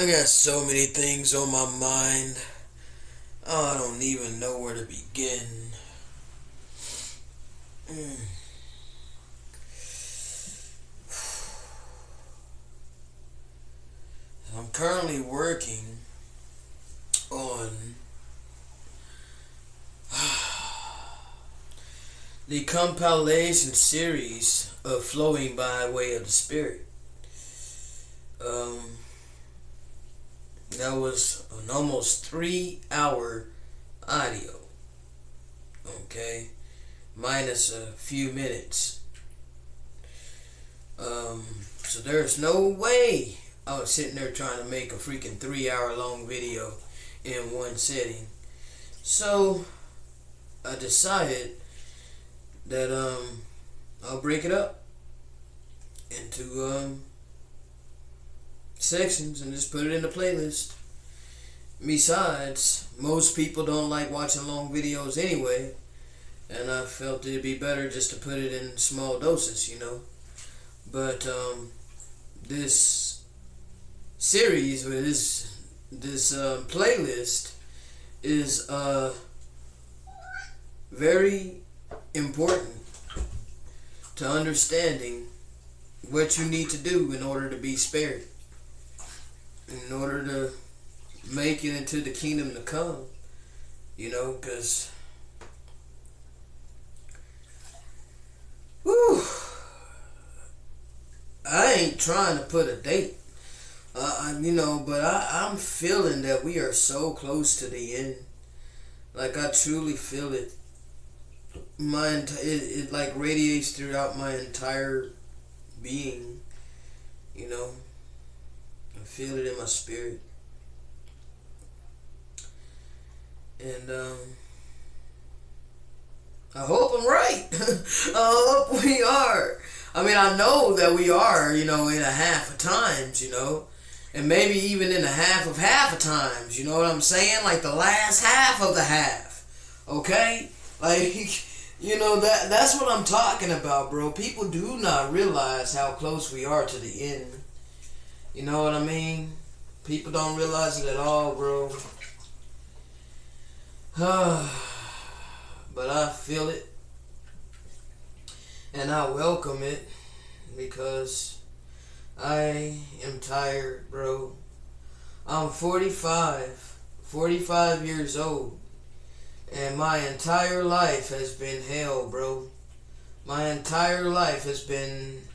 I got so many things on my mind. Oh, I don't even know where to begin. I'm currently working on the compilation series of Flowing by Way of the Spirit. That was an almost 3-hour audio. Okay? Minus a few minutes. So there's no way I was sitting there trying to make a freaking 3-hour long video in one sitting. So I decided that I'll break it up into sections and just put it in the playlist. Besides, most people don't like watching long videos anyway, and I felt it'd be better just to put it in small doses, But this series, or this playlist, is very important to understanding what you need to do in order to be spared, in order to make it into the kingdom to come, because I ain't trying to put a date, but I'm feeling that we are so close to the end. Like, I truly feel it. It like radiates throughout my entire being, I feel it in my spirit. And I hope I'm right. I hope we are. I mean, I know that we are, in a half of times, and maybe even in a half of times, you know what I'm saying? Like the last half of the half, okay? Like, that's what I'm talking about, bro. People do not realize how close we are to the end. You know what I mean? People don't realize it at all, bro. But I feel it. And I welcome it, because I am tired, bro. I'm 45 years old, and my entire life has been hell, bro. My entire life has been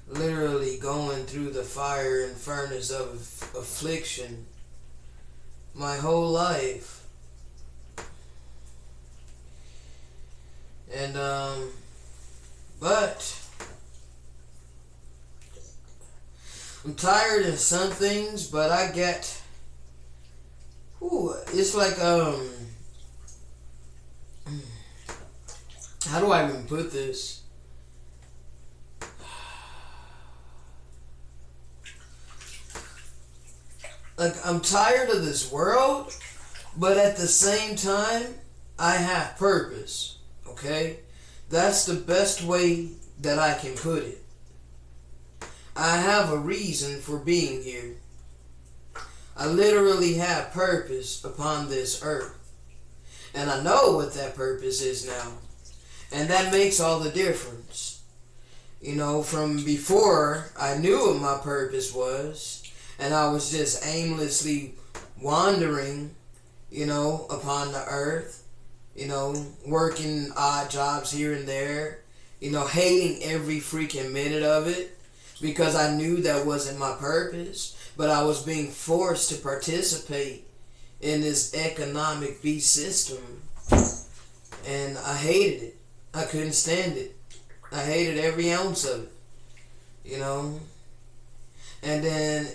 literally going through the fire and furnace of affliction. My whole life. And, but I'm tired of some things, but I get, it's like, how do I even put this? Like, I'm tired of this world, but at the same time, I have purpose, okay? That's the best way that I can put it. I have a reason for being here. I literally have purpose upon this earth. And I know what that purpose is now. And that makes all the difference. From before I knew what my purpose was, and I was just aimlessly wandering, upon the earth, working odd jobs here and there, hating every freaking minute of it, because I knew that wasn't my purpose, but I was being forced to participate in this economic beast system, and I hated it. I couldn't stand it. I hated every ounce of it, and then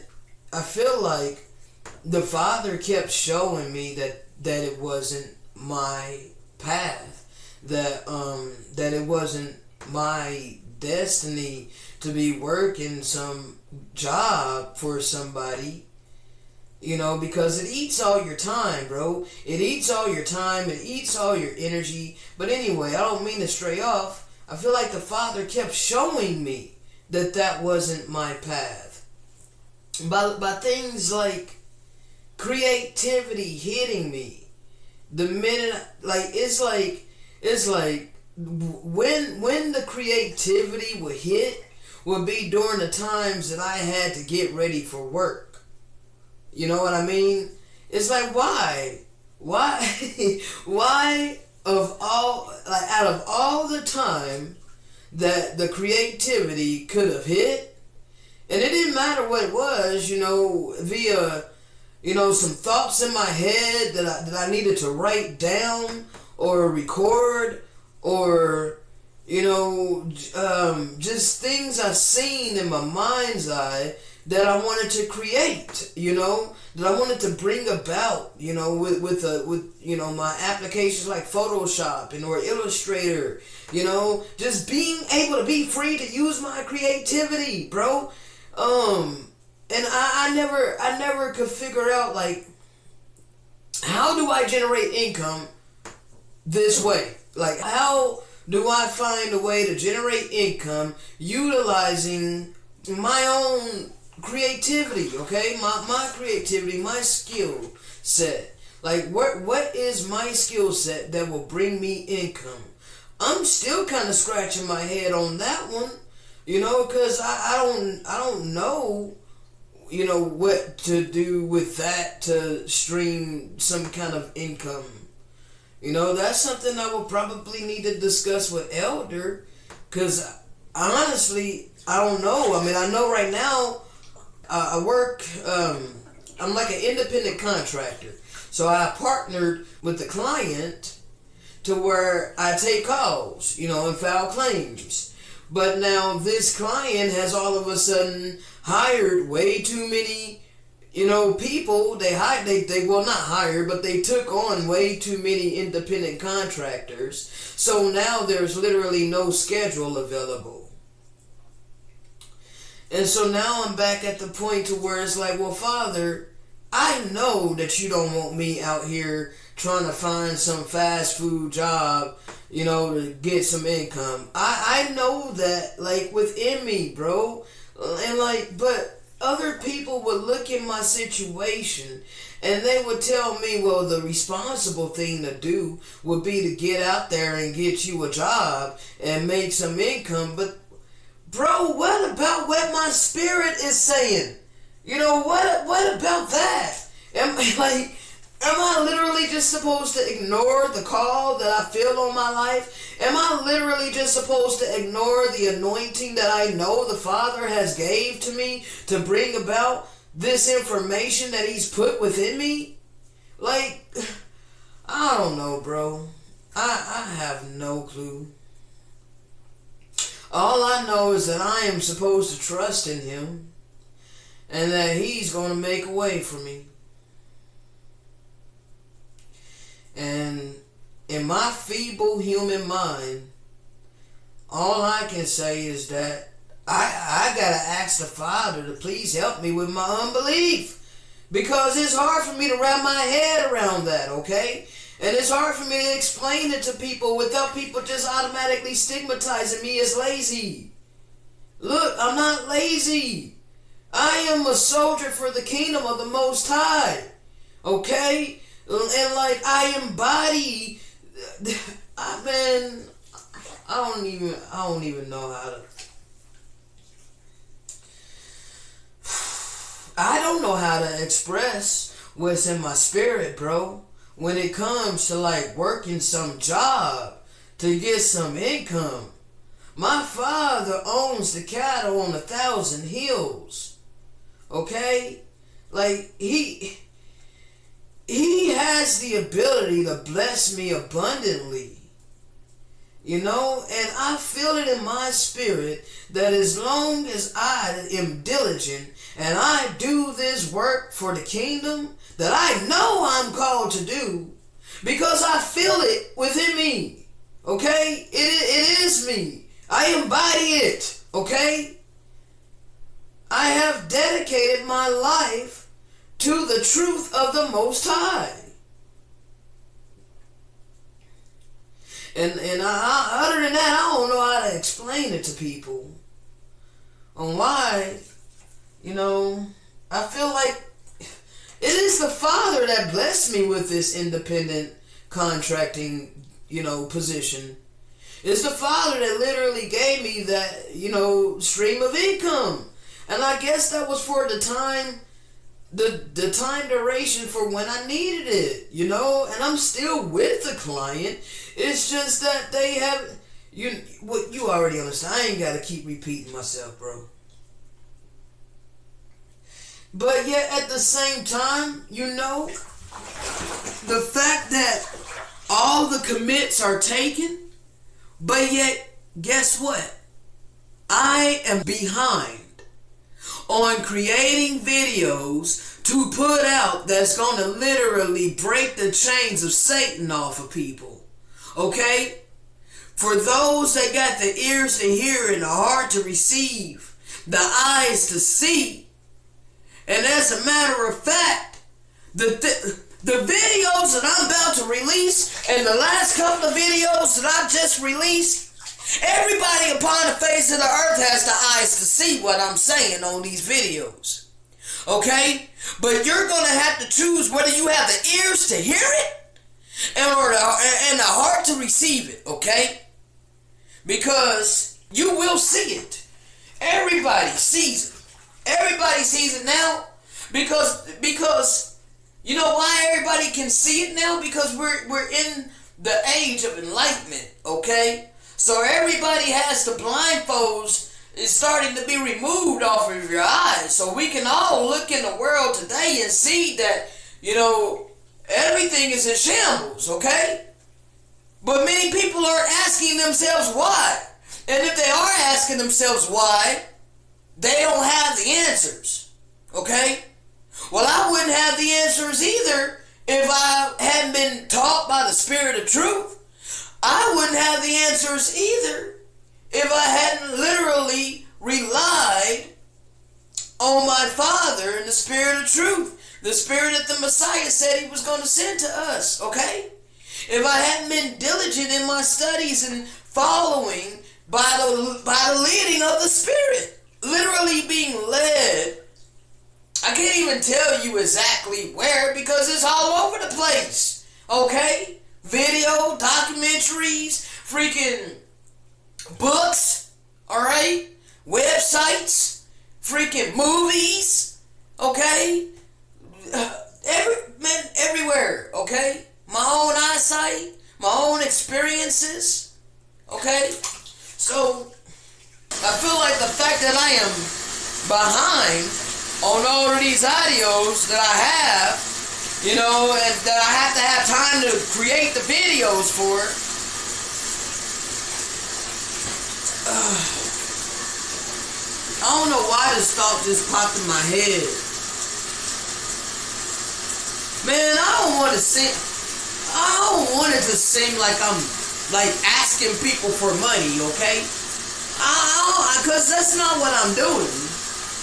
I feel like the Father kept showing me that it wasn't my path, that it wasn't my destiny to be working some job for somebody, because it eats all your time, bro. It eats all your time, it eats all your energy. But anyway, I don't mean to stray off. I feel like the Father kept showing me that wasn't my path. by things like creativity hitting me. The minute, like, it's like when the creativity would hit would be during the times that I had to get ready for work. You know what I mean? It's like, why why out of all the time that the creativity could have hit, and it didn't matter what it was, via some thoughts in my head that I needed to write down or record, or just things I seen in my mind's eye that I wanted to create, that I wanted to bring about, with my applications like Photoshop or Illustrator, just being able to be free to use my creativity, bro. And I never could figure out, like, how do I generate income this way? Like, how do I find a way to generate income utilizing my own creativity, okay? My creativity, my skill set. Like, what is my skill set that will bring me income? I'm still kind of scratching my head on that one, because I don't know, what to do with that to stream some kind of income. That's something I will probably need to discuss with Elder, because honestly, I don't know. I mean, I know right now I work, I'm like an independent contractor. So I partnered with the client to where I take calls, and file claims. But now this client has all of a sudden hired way too many, people. They well, not hired, but they took on way too many independent contractors. So now there's literally no schedule available. And so now I'm back at the point to where it's like, well, Father, I know that you don't want me out here trying to find some fast food job, to get some income. I know that, like, within me, bro. And, like, but other people would look at my situation and they would tell me, well, the responsible thing to do would be to get out there and get you a job and make some income. But, bro, what about what my spirit is saying? What about that? Am I literally just supposed to ignore the call that I feel on my life? Am I literally just supposed to ignore the anointing that I know the Father has gave to me to bring about this information that He's put within me? Like, I don't know, bro. I have no clue. All I know is that I am supposed to trust in Him and that He's going to make a way for me. And in my feeble human mind, all I can say is that I gotta ask the Father to please help me with my unbelief, because it's hard for me to wrap my head around that, okay? And it's hard for me to explain it to people without people just automatically stigmatizing me as lazy. Look, I'm not lazy. I am a soldier for the kingdom of the Most High, okay? And like, I embody, I don't even know how to, I don't know how to express what's in my spirit, bro, when it comes to like working some job to get some income. My Father owns the cattle on 1,000 hills, okay? Like, He has the ability to bless me abundantly, and I feel it in my spirit that as long as I am diligent and I do this work for the kingdom that I know I'm called to do, because I feel it within me, okay? It is me. I embody it, okay? I have dedicated my life to the truth of the Most High. And other than that, I don't know how to explain it to people on why, I feel like it is the Father that blessed me with this independent contracting, position. It's the Father that literally gave me that, stream of income. And I guess that was for the time, the time duration for when I needed it, and I'm still with the client. It's just that they have, you already understand. I ain't got to keep repeating myself, bro. But yet at the same time, the fact that all the commits are taken, but yet, guess what? I am behind on creating videos to put out that's going to literally break the chains of Satan off of people. Okay? For those that got the ears to hear and the heart to receive, the eyes to see. And as a matter of fact, the videos that I'm about to release and the last couple of videos that I just released, everybody upon the face of the earth has the eyes to see what I'm saying on these videos. Okay? But you're going to have to choose whether you have the ears to hear it and the heart to receive it. Okay? Because you will see it. Everybody sees it. Everybody sees it now because you know why everybody can see it now? Because we're in the age of enlightenment, okay? So everybody has the blindfolds is starting to be removed off of your eyes. So we can all look in the world today and see that, everything is in shambles, okay? But many people are asking themselves why. And if they are asking themselves why, they don't have the answers, okay? Well, I wouldn't have the answers either if I hadn't been taught by the Spirit of truth. I wouldn't have the answers either if I hadn't literally relied on my Father and the Spirit of truth. The Spirit that the Messiah said he was going to send to us, okay? If I hadn't been diligent in my studies and following by the leading of the Spirit, literally being led, I can't even tell you exactly where because it's all over the place, okay? Video, documentaries, freaking books, alright? Websites, freaking movies, okay? Everywhere, okay? My own eyesight, my own experiences, okay? So, I feel like the fact that I am behind on all of these audios that I have, and that I have to have time to create the videos for, I don't know why this thought just popped in my head. Man, I don't want it to seem like I'm asking people for money, okay? Because that's not what I'm doing.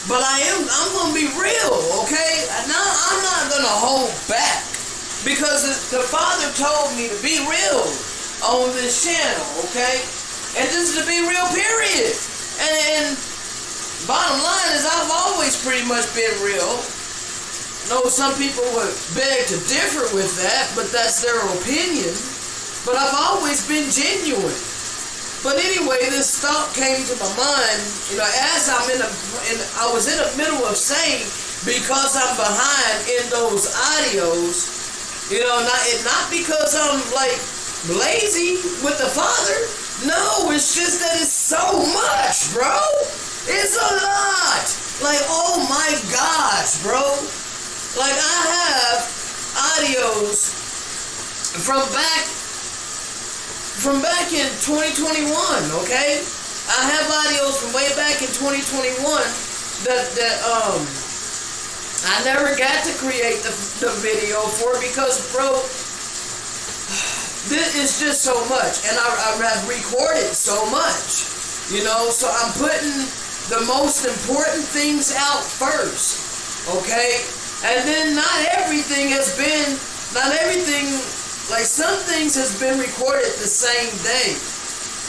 But I'm going to be real, okay? Now, I'm not going to hold back. Because the Father told me to be real on this channel, okay? And this is to be real, period. And bottom line is I've always pretty much been real. I know some people would beg to differ with that, but that's their opinion. But I've always been genuine. But anyway, this thought came to my mind, as I was in the middle of saying, because I'm behind in those audios, not because I'm lazy with the Father. No, it's just that it's so much, bro. It's a lot. Oh my gosh, bro. I have audios from back in 2021, okay? I have audios from way back in 2021 that I never got to create the video for because, bro, this is just so much. And I have recorded so much, so I'm putting the most important things out first, okay? And then not everything, some things has been recorded the same day.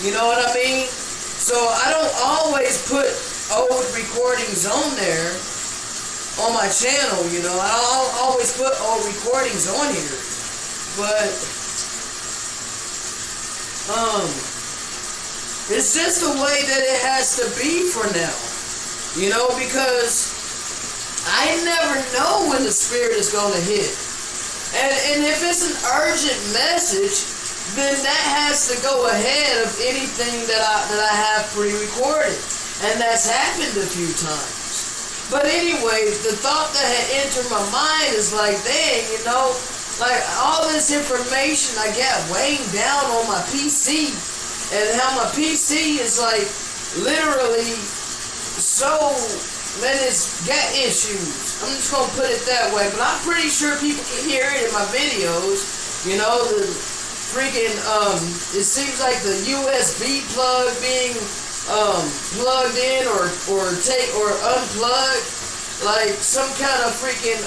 You know what I mean? So I don't always put old recordings on there, on my channel, you know. I don't always put all recordings on here, but it's just the way that it has to be for now, you know, because I never know when the spirit is going to hit. And if it's an urgent message, then that has to go ahead of anything that I have pre-recorded. And that's happened a few times. But anyway, the thought that had entered my mind is like, dang, you know, like all this information I got weighing down on my PC, and how my PC is like literally so, man, it's got issues. I'm just gonna put it that way, but I'm pretty sure people can hear it in my videos. You know, the freaking it seems like the USB plug being plugged in or unplugged, like some kind of freaking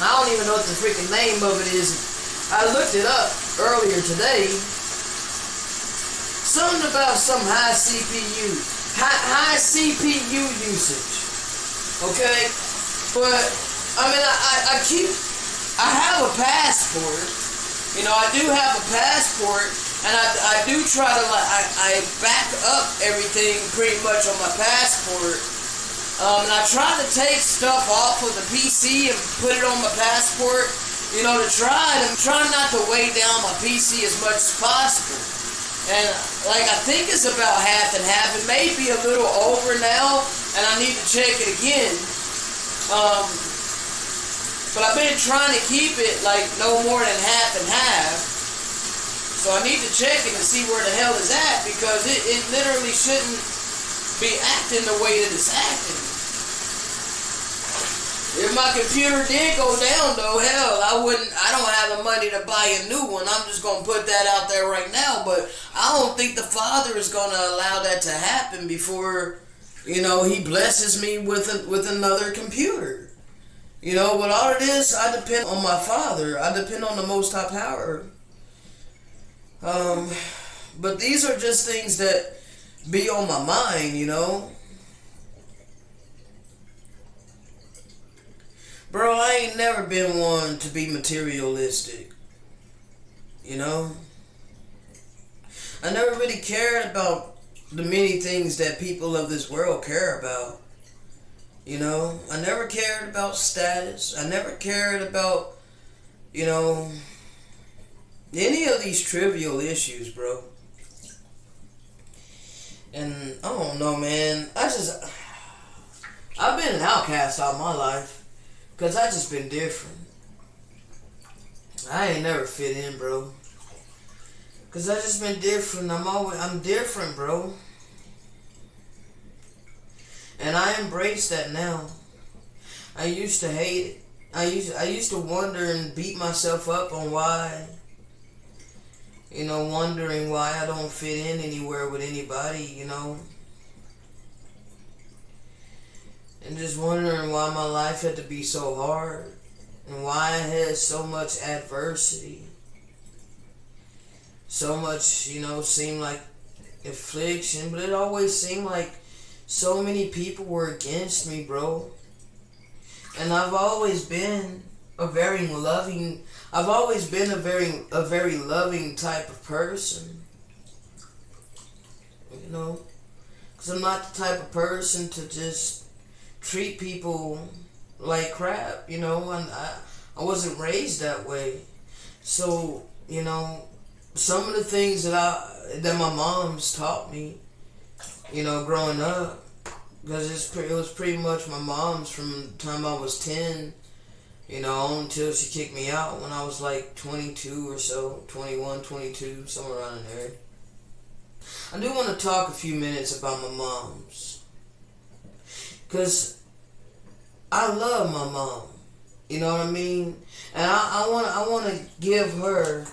I don't even know what the freaking name of it is. I looked it up earlier today. Something about some high CPU usage. Okay, but I mean, I have a passport. You know, I do have a passport, and I do try to, like, I back up everything pretty much on my passport. And I try to take stuff off of the PC and put it on my passport. You know, to try not to weigh down my PC as much as possible. And like, I think it's about half and half. It may be a little over now, and I need to check it again. But I've been trying to keep it like no more than half and half. So I need to check it and see where the hell it's at, because it literally shouldn't be acting the way that it's acting. If my computer did go down, though, hell, I don't have the money to buy a new one. I'm just going to put that out there right now. But I don't think the Father is going to allow that to happen before, you know, He blesses me with another computer. You know, but all it is, I depend on my Father. I depend on the Most High Power. But these are just things that be on my mind, you know. Bro, I ain't never been one to be materialistic, you know? I never really cared about the many things that people of this world care about, you know? I never cared about status. I never cared about, you know, any of these trivial issues, bro. And I don't know, man. I've been an outcast all my life. Because I just been different. I ain't never fit in, bro. Because I just been different. I'm different, bro. And I embrace that now. I used to hate it. I used to wonder and beat myself up on why. You know, wondering why I don't fit in anywhere with anybody, you know. And just wondering why my life had to be so hard. And why I had so much adversity. So much, you know, seemed like affliction. But it always seemed like so many people were against me, bro. And I've always been a very loving type of person. You know? Because I'm not the type of person to just treat people like crap, you know, and I wasn't raised that way. So, you know, some of the things that my mom's taught me, you know, growing up, because it was pretty much my mom's from the time I was 10, you know, until she kicked me out when I was like 22 or so, 21, 22, somewhere around in there. I do want to talk a few minutes about my mom's. Because I love my mom, you know what I mean? And I want to give her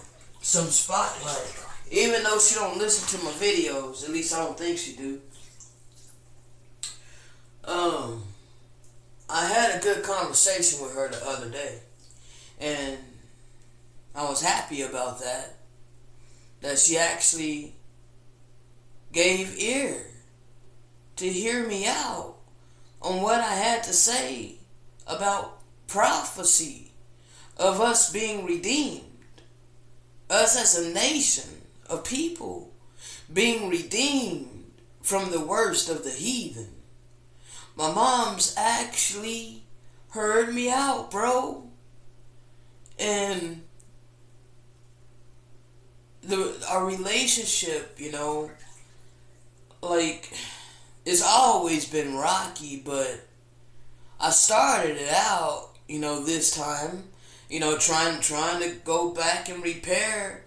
some spotlight, even though she don't listen to my videos. At least I don't think she do. I had a good conversation with her the other day, and I was happy about that. That she actually gave ear to hear me out on what I had to say about prophecy of us being redeemed. Us as a nation of people being redeemed from the worst of the heathen. My mom's actually heard me out, bro. And our relationship, like, it's always been rocky, but I started it out, this time, trying to go back and repair,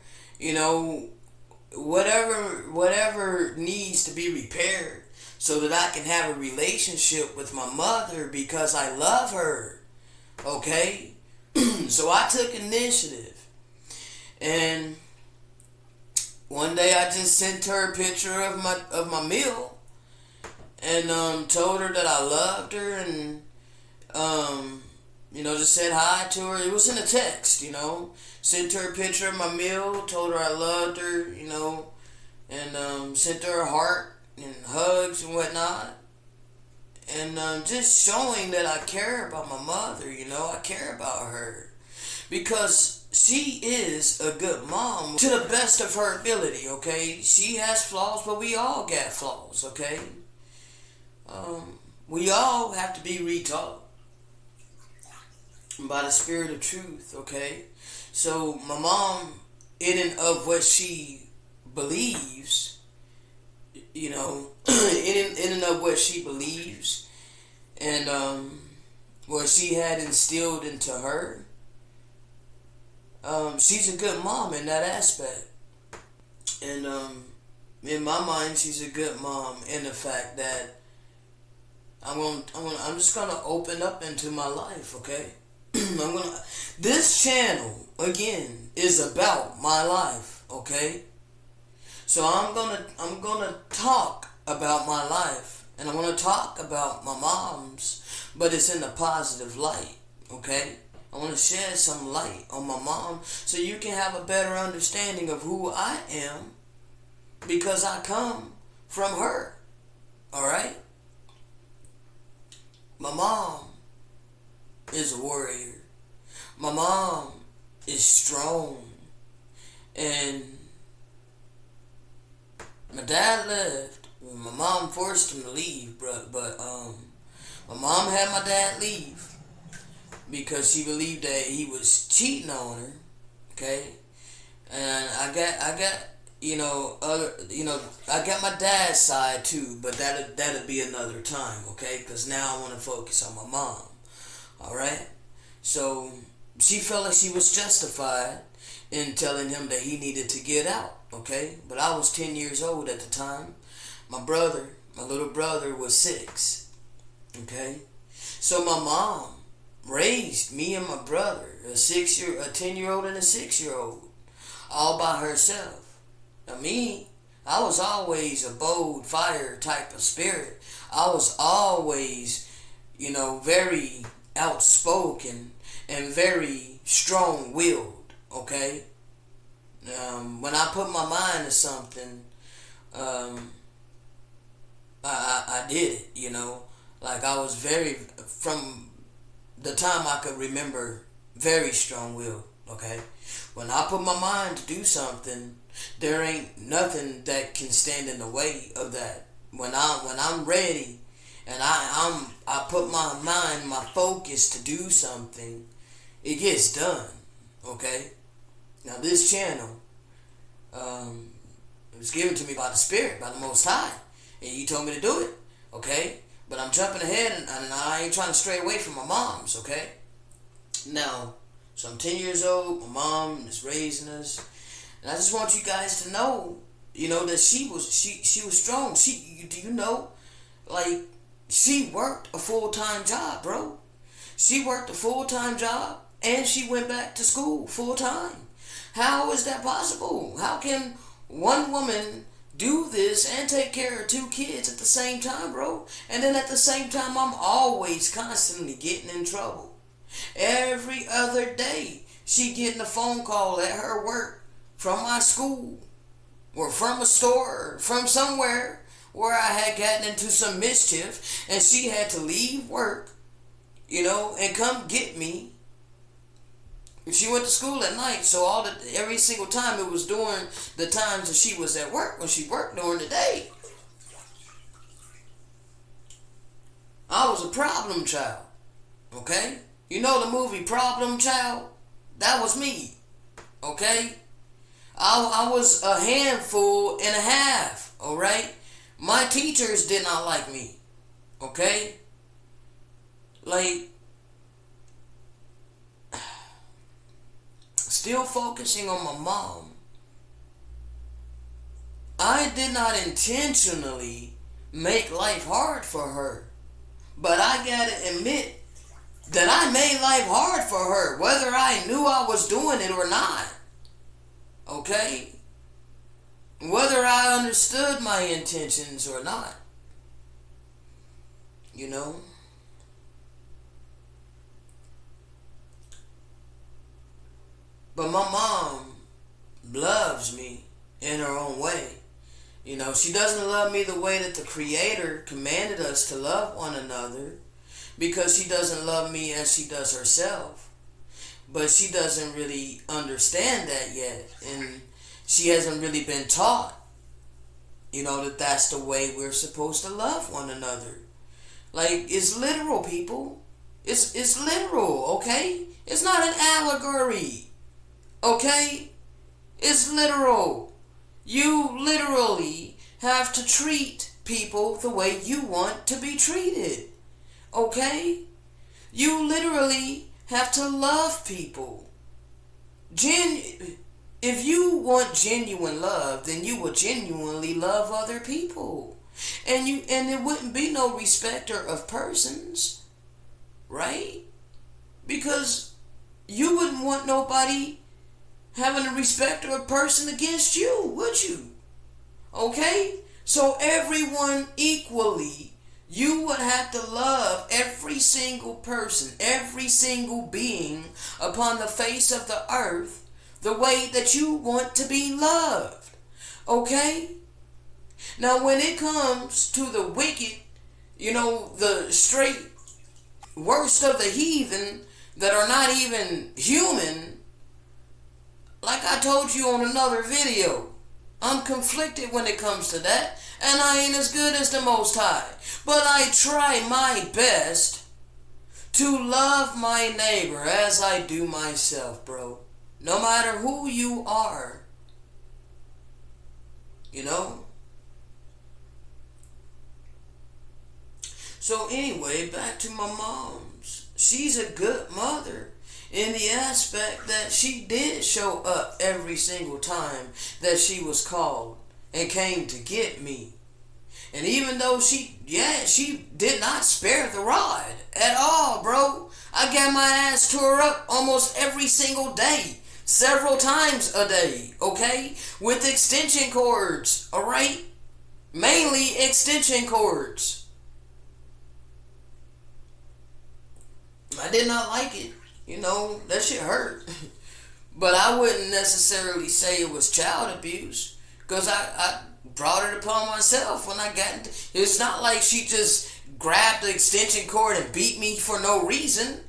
whatever needs to be repaired so that I can have a relationship with my mother because I love her. Okay? So I took initiative. And one day I just sent her a picture of my meal and told her that I loved her and just said hi to her. It was in a text, Sent her a picture of my meal, told her I loved her, and sent her a heart and hugs and whatnot. And just showing that I care about my mother, I care about her. Because she is a good mom to the best of her ability, okay? She has flaws, but we all got flaws, okay? We all have to be retaught by the spirit of truth, okay? So my mom, in and of what she believes, in and of what she believes, and what she had instilled into her, she's a good mom in that aspect. And in my mind, she's a good mom in the fact that I'm just gonna open up into my life, okay? This channel again is about my life, okay? So I'm gonna talk about my life, and I'm gonna talk about my mom's, but it's in a positive light, okay? I want to shed some light on my mom so you can have a better understanding of who I am because I come from her, all right? My mom is a warrior. My mom is strong. And my dad left. My mom forced him to leave, but my mom had my dad leave because she believed that he was cheating on her, okay? And I got I got my dad's side too, but that'll be another time, okay? Because now I want to focus on my mom, all right? So she felt like she was justified in telling him that he needed to get out, okay? But I was 10 years old at the time. My little brother was 6, okay? So my mom raised me and my brother, a 10-year-old and a 6-year-old, all by herself. Now me, I was always a bold fire type of spirit. I was always, very outspoken and very strong-willed, okay? When I put my mind to something, I did it, Like I was from the time I could remember, very strong-willed, okay? When I put my mind to do something, there ain't nothing that can stand in the way of that. When I'm ready and I put my mind, my focus to do something, it gets done, okay? Now this channel, it was given to me by the Spirit, by the Most High, and He told me to do it, okay? But I'm jumping ahead, and I ain't trying to stray away from my mom's, okay? Now, so I'm 10 years old, my mom is raising us, and I just want you guys to know, that she was strong. She worked a full-time job, bro. She worked a full-time job, and she went back to school full-time. How is that possible? How can one woman do this and take care of 2 kids at the same time, bro? And then at the same time, I'm always constantly getting in trouble. Every other day, she getting a phone call at her work from my school or from a store or from somewhere where I had gotten into some mischief and she had to leave work, and come get me. She went to school at night, so every single time it was during the times that she was at work, when she worked during the day. I was a problem child, okay? You know the movie Problem Child? That was me, okay? I was a handful and a half, alright? My teachers did not like me, okay? Still focusing on my mom, I did not intentionally make life hard for her. But I gotta admit that I made life hard for her, whether I knew I was doing it or not. Okay? Whether I understood my intentions or not. But my mom loves me in her own way. She doesn't love me the way that the Creator commanded us to love one another, because she doesn't love me as she does herself. But she doesn't really understand that yet, and she hasn't really been taught, that that's the way we're supposed to love one another. It's literal, people. It's literal, okay? It's not an allegory, okay? It's literal. You literally have to treat people the way you want to be treated. Okay? You literally have to love people. If you want genuine love, then you will genuinely love other people. And it wouldn't be no respecter of persons. Right? Because you wouldn't want nobody having a respect or a person against you, would you? Okay? So everyone equally, you would have to love every single person, every single being upon the face of the earth the way that you want to be loved. Okay? Now when it comes to the wicked, the straight worst of the heathen that are not even human, like I told you on another video, I'm conflicted when it comes to that, and I ain't as good as the Most High. But I try my best to love my neighbor as I do myself, bro. No matter who you are. So anyway, back to my mom's. She's a good mother, in the aspect that she did show up every single time that she was called and came to get me. And even though she did not spare the rod at all, bro. I got my ass tore up almost every single day, several times a day, okay? With extension cords, alright? Mainly extension cords. I did not like it. That shit hurt. But I wouldn't necessarily say it was child abuse, because I brought it upon myself when I got into. It's not like she just grabbed the extension cord and beat me for no reason.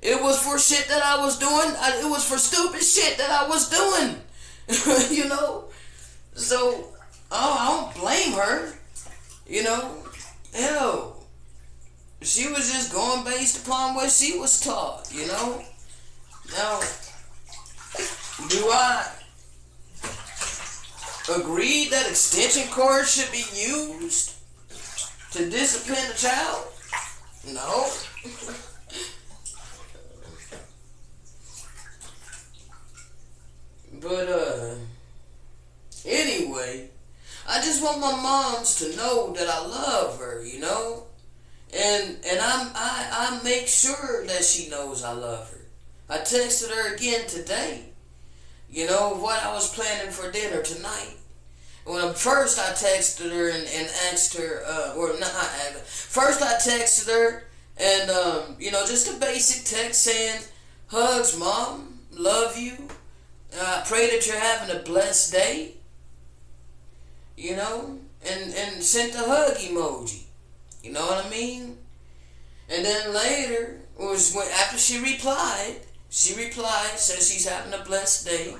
It was for shit that I was doing. It was for stupid shit that I was doing. So I don't blame her. Hell, she was just going based upon what she was taught, Now, do I agree that extension cords should be used to discipline a child? No. But, anyway, I just want my moms to know that I love her, And I make sure that she knows I love her. I texted her again today, what I was planning for dinner tonight. When first I texted her and asked her, first I texted her and, just a basic text saying, hugs, Mom, love you. I pray that you're having a blessed day. and sent the hug emoji. You know what I mean? And then later, was when after she replied, said she's having a blessed day,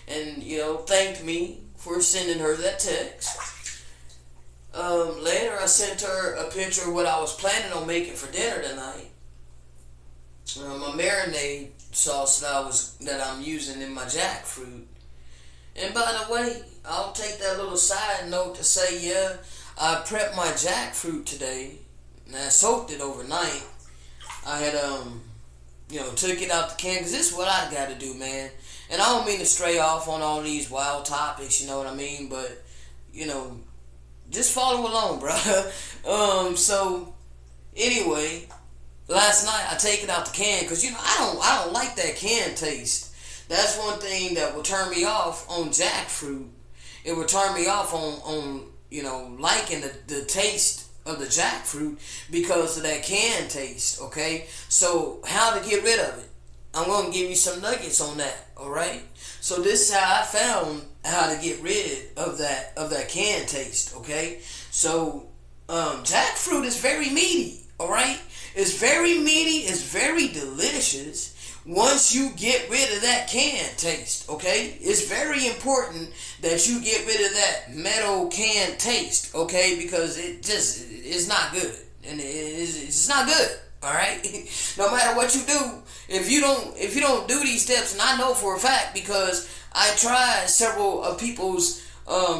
and thanked me for sending her that text. Later, I sent her a picture of what I was planning on making for dinner tonight. My marinade sauce that I'm using in my jackfruit. And by the way, I'll take that little side note to say, yeah, I prepped my jackfruit today, and I soaked it overnight. I had took it out the can, because this is what I got to do, man. And I don't mean to stray off on all these wild topics, you know what I mean? But just follow along, bro. So anyway, last night I take it out the can because I don't like that can taste. That's one thing that will turn me off on jackfruit. It will turn me off on liking the taste of the jackfruit because of that can taste. Okay, so how to get rid of it? I'm gonna give you some nuggets on that. All right. So this is how I found how to get rid of that can taste. Okay. So jackfruit is very meaty. All right. It's very meaty. It's very delicious. Once you get rid of that can taste, okay? It's very important that you get rid of that metal can taste, okay? Because it's not good. And it's not good, all right? No matter what you do, if you don't do these steps, and I know for a fact because I tried several of people's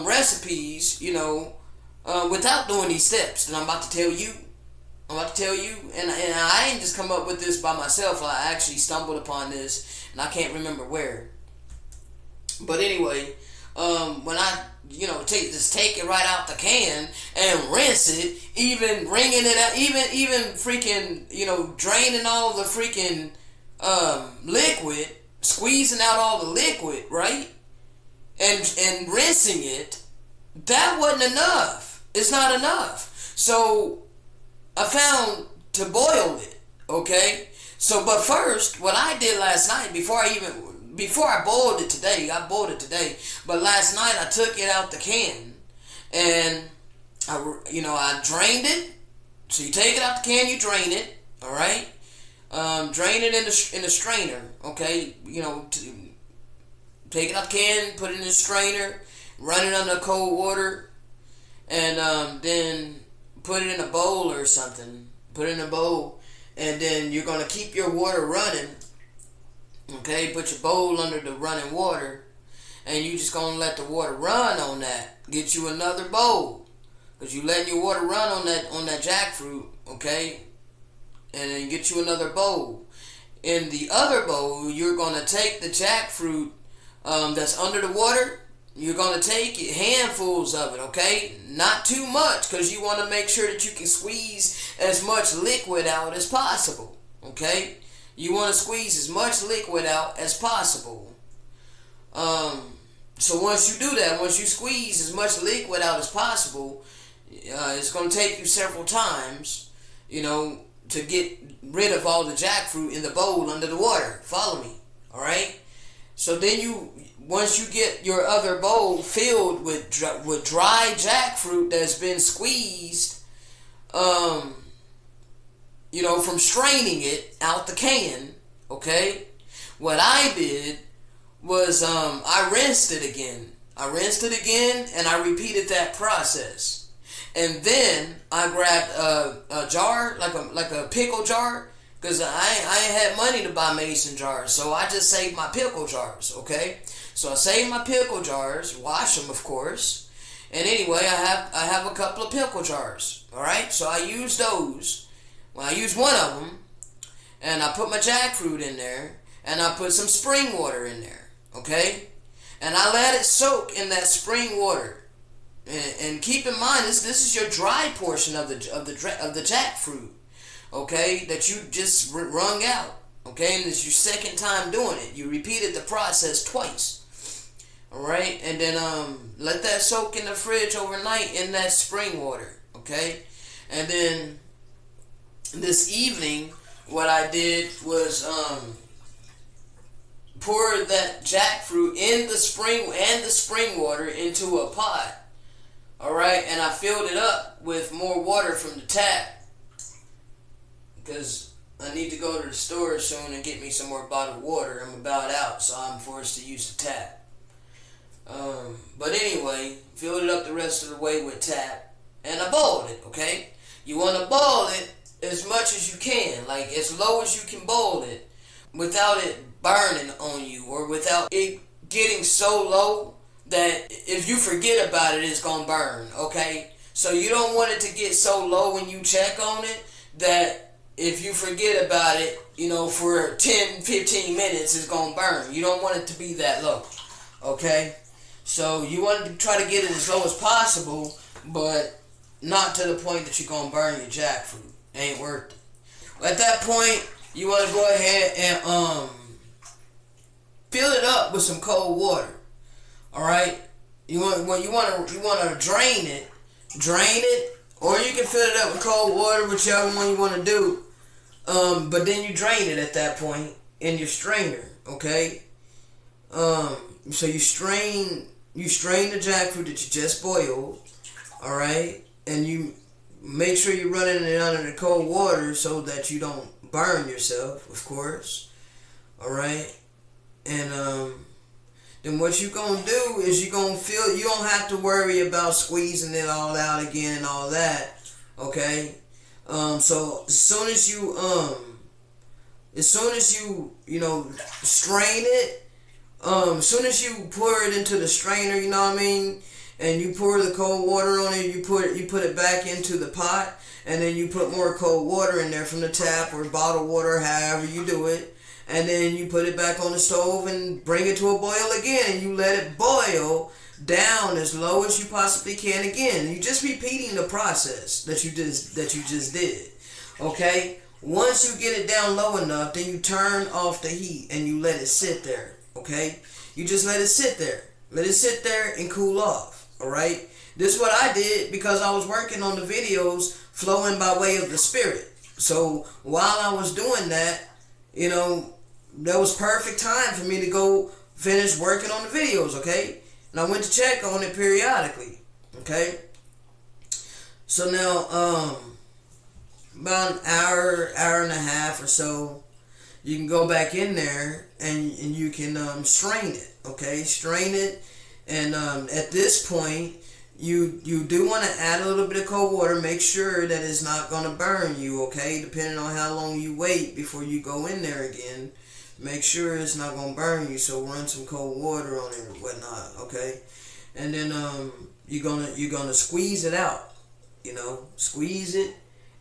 recipes, without doing these steps that I'm about to tell you. And I ain't just come up with this by myself. I actually stumbled upon this, and I can't remember where. But anyway, when I take it right out the can and rinse it, even wringing it out, even freaking draining all the freaking liquid, squeezing out all the liquid, right, and rinsing it, that wasn't enough. It's not enough. So I found to boil it, okay? So, but first, what I did last night, before I boiled it today, but last night I took it out the can, and I drained it. So you take it out the can, you drain it, all right? Drain it in the strainer, okay? Take it out the can, put it in the strainer, run it under cold water, and then put it in a bowl or something. Put it in a bowl, and then you're gonna keep your water running. Okay, put your bowl under the running water, and you just gonna let the water run on that. Get you another bowl, cause you letting your water run on that jackfruit. Okay, and then get you another bowl. In the other bowl, you're gonna take the jackfruit that's under the water. You're going to take it, handfuls of it, okay? Not too much, because you want to make sure that you can squeeze as much liquid out as possible, okay? You want to squeeze as much liquid out as possible. So once you do that, once you squeeze as much liquid out as possible, it's going to take you several times, to get rid of all the jackfruit in the bowl under the water. Follow me, all right? So then once you get your other bowl filled with dry jackfruit that's been squeezed, from straining it out the can, okay? What I did was I rinsed it again. And I repeated that process. And then I grabbed a jar, like a pickle jar, because I ain't had money to buy mason jars, so I just saved my pickle jars, okay? So I saved my pickle jars, wash them, of course. And anyway, I have a couple of pickle jars, all right? So I used those. Well, I used one of them, and I put my jackfruit in there, and I put some spring water in there, okay? And I let it soak in that spring water. And keep in mind, this is your dry portion of the jackfruit. Okay, that you just wrung out. Okay, and it's your second time doing it. You repeated the process twice. Alright, and then let that soak in the fridge overnight in that spring water. Okay, and then this evening, what I did was pour that jackfruit in the spring water into a pot. Alright, and I filled it up with more water from the tap, because I need to go to the store soon and get me some more bottled water. I'm about out, so I'm forced to use the tap. But anyway, filled it up the rest of the way with tap, and I boiled it, okay? You want to boil it as much as you can, like as low as you can boil it, without it burning on you, or without it getting so low that if you forget about it, it's gonna burn, okay? So you don't want it to get so low when you check on it that if you forget about it, you know, for 10, 15 minutes, it's gonna burn. You don't want it to be that low, okay? So you want to try to get it as low as possible, but not to the point that you're gonna burn your jackfruit. Ain't worth it. At that point, you want to go ahead and fill it up with some cold water. All right. You want to drain it, or you can fill it up with cold water, whichever one you want to do. But then you drain it at that point in your strainer. Okay. So you strain the jackfruit that you just boiled. All right, and you make sure you're running it under the cold water so that you don't burn yourself, of course. Alright? And then what you're going to do is you don't have to worry about squeezing it all out again and all that. Okay? So as soon as you strain it, as soon as you pour it into the strainer, you know what I mean? And you pour the cold water on it, you put it back into the pot, and then you put more cold water in there from the tap or bottled water, however you do it, and then you put it back on the stove and bring it to a boil again, and you let it boil down as low as you possibly can again. You just repeating the process that you just did. Okay? Once you get it down low enough, then you turn off the heat and you let it sit there. Okay? You just let it sit there. Let it sit there and cool off. Alright? This is what I did because I was working on the videos flowing by way of the Spirit. So while I was doing that, that was perfect time for me to go finish working on the videos, okay? And I went to check on it periodically, okay? So now, about an hour and a half or so, you can go back in there and you can strain it, okay? Strain it. And at this point, you do want to add a little bit of cold water. Make sure that it's not going to burn you, okay? Depending on how long you wait before you go in there again. Make sure it's not going to burn you, so run some cold water on it or whatnot, okay? And then you're gonna squeeze it out, squeeze it,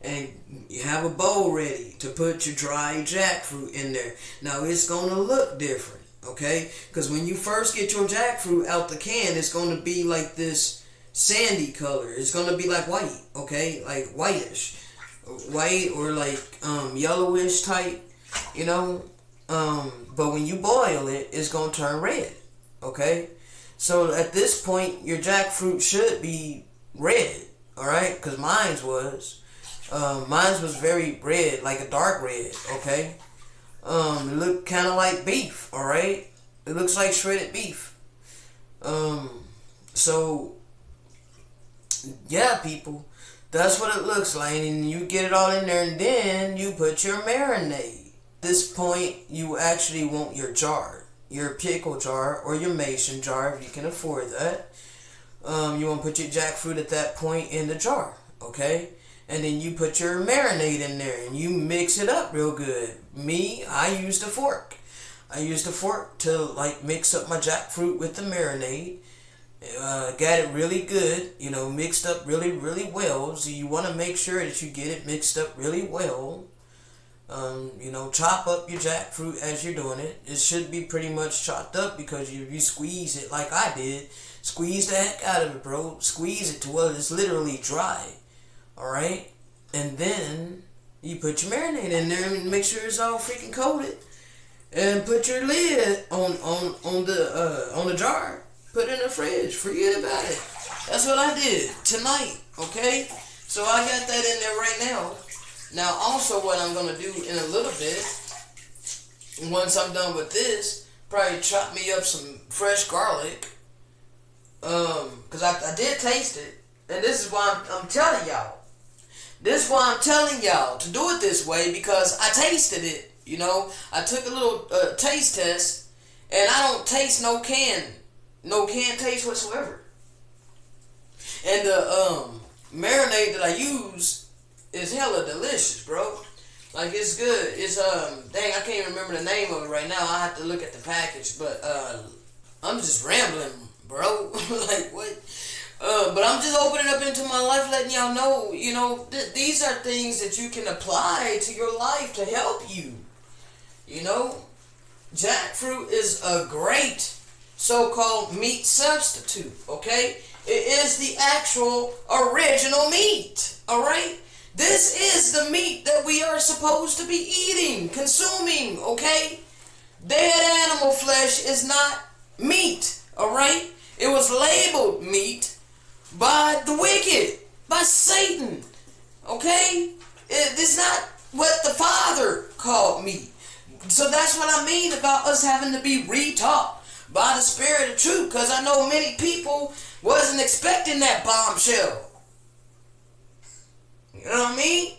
and you have a bowl ready to put your dry jackfruit in there. Now, it's going to look different. Okay, because when you first get your jackfruit out the can, it's going to be like this sandy color. It's going to be like white, okay, like whitish, white or like yellowish type, But when you boil it, it's going to turn red, okay. So at this point, your jackfruit should be red, all right, because mine was very red, like a dark red, okay. It looked kind of like beef, alright? It looks like shredded beef. So, yeah, people. That's what it looks like. And you get it all in there, and then you put your marinade. At this point, you actually want your jar. Your pickle jar or your mason jar, if you can afford that. You want to put your jackfruit at that point in the jar, okay? And then you put your marinade in there and you mix it up real good. Me, I used a fork. I used a fork to mix up my jackfruit with the marinade. Got it really good, mixed up really, really well. So you want to make sure that you get it mixed up really well. Chop up your jackfruit as you're doing it. It should be pretty much chopped up because you squeeze it like I did. Squeeze the heck out of it, bro. Squeeze it to where it's literally dry. Alright? And then you put your marinade in there and make sure it's all freaking coated. And put your lid on the jar. Put it in the fridge. Forget about it. That's what I did tonight. Okay? So I got that in there right now. Now also what I'm going to do in a little bit, once I'm done with this, probably chop me up some fresh garlic. Because I did taste it. And this is why I'm telling y'all. This is why I'm telling y'all to do it this way, because I tasted it. You know, I took a little taste test, and I don't taste no can taste whatsoever. And the marinade that I use is hella delicious, bro. Like, it's good. It's dang, I can't even remember the name of it right now. I have to look at the package, but I'm just rambling, bro. Like, what? But I'm just opening up into my life, letting y'all know, you know, these are things that you can apply to your life to help you. You know, jackfruit is a great so-called meat substitute, okay? It is the actual original meat, alright? This is the meat that we are supposed to be eating, consuming, okay? Dead animal flesh is not meat, alright? It was labeled meat by the wicked, by Satan, okay? It's not what the Father called meat. So that's what I mean about us having to be re-taught by the Spirit of truth, because I know many people wasn't expecting that bombshell. You know what I mean?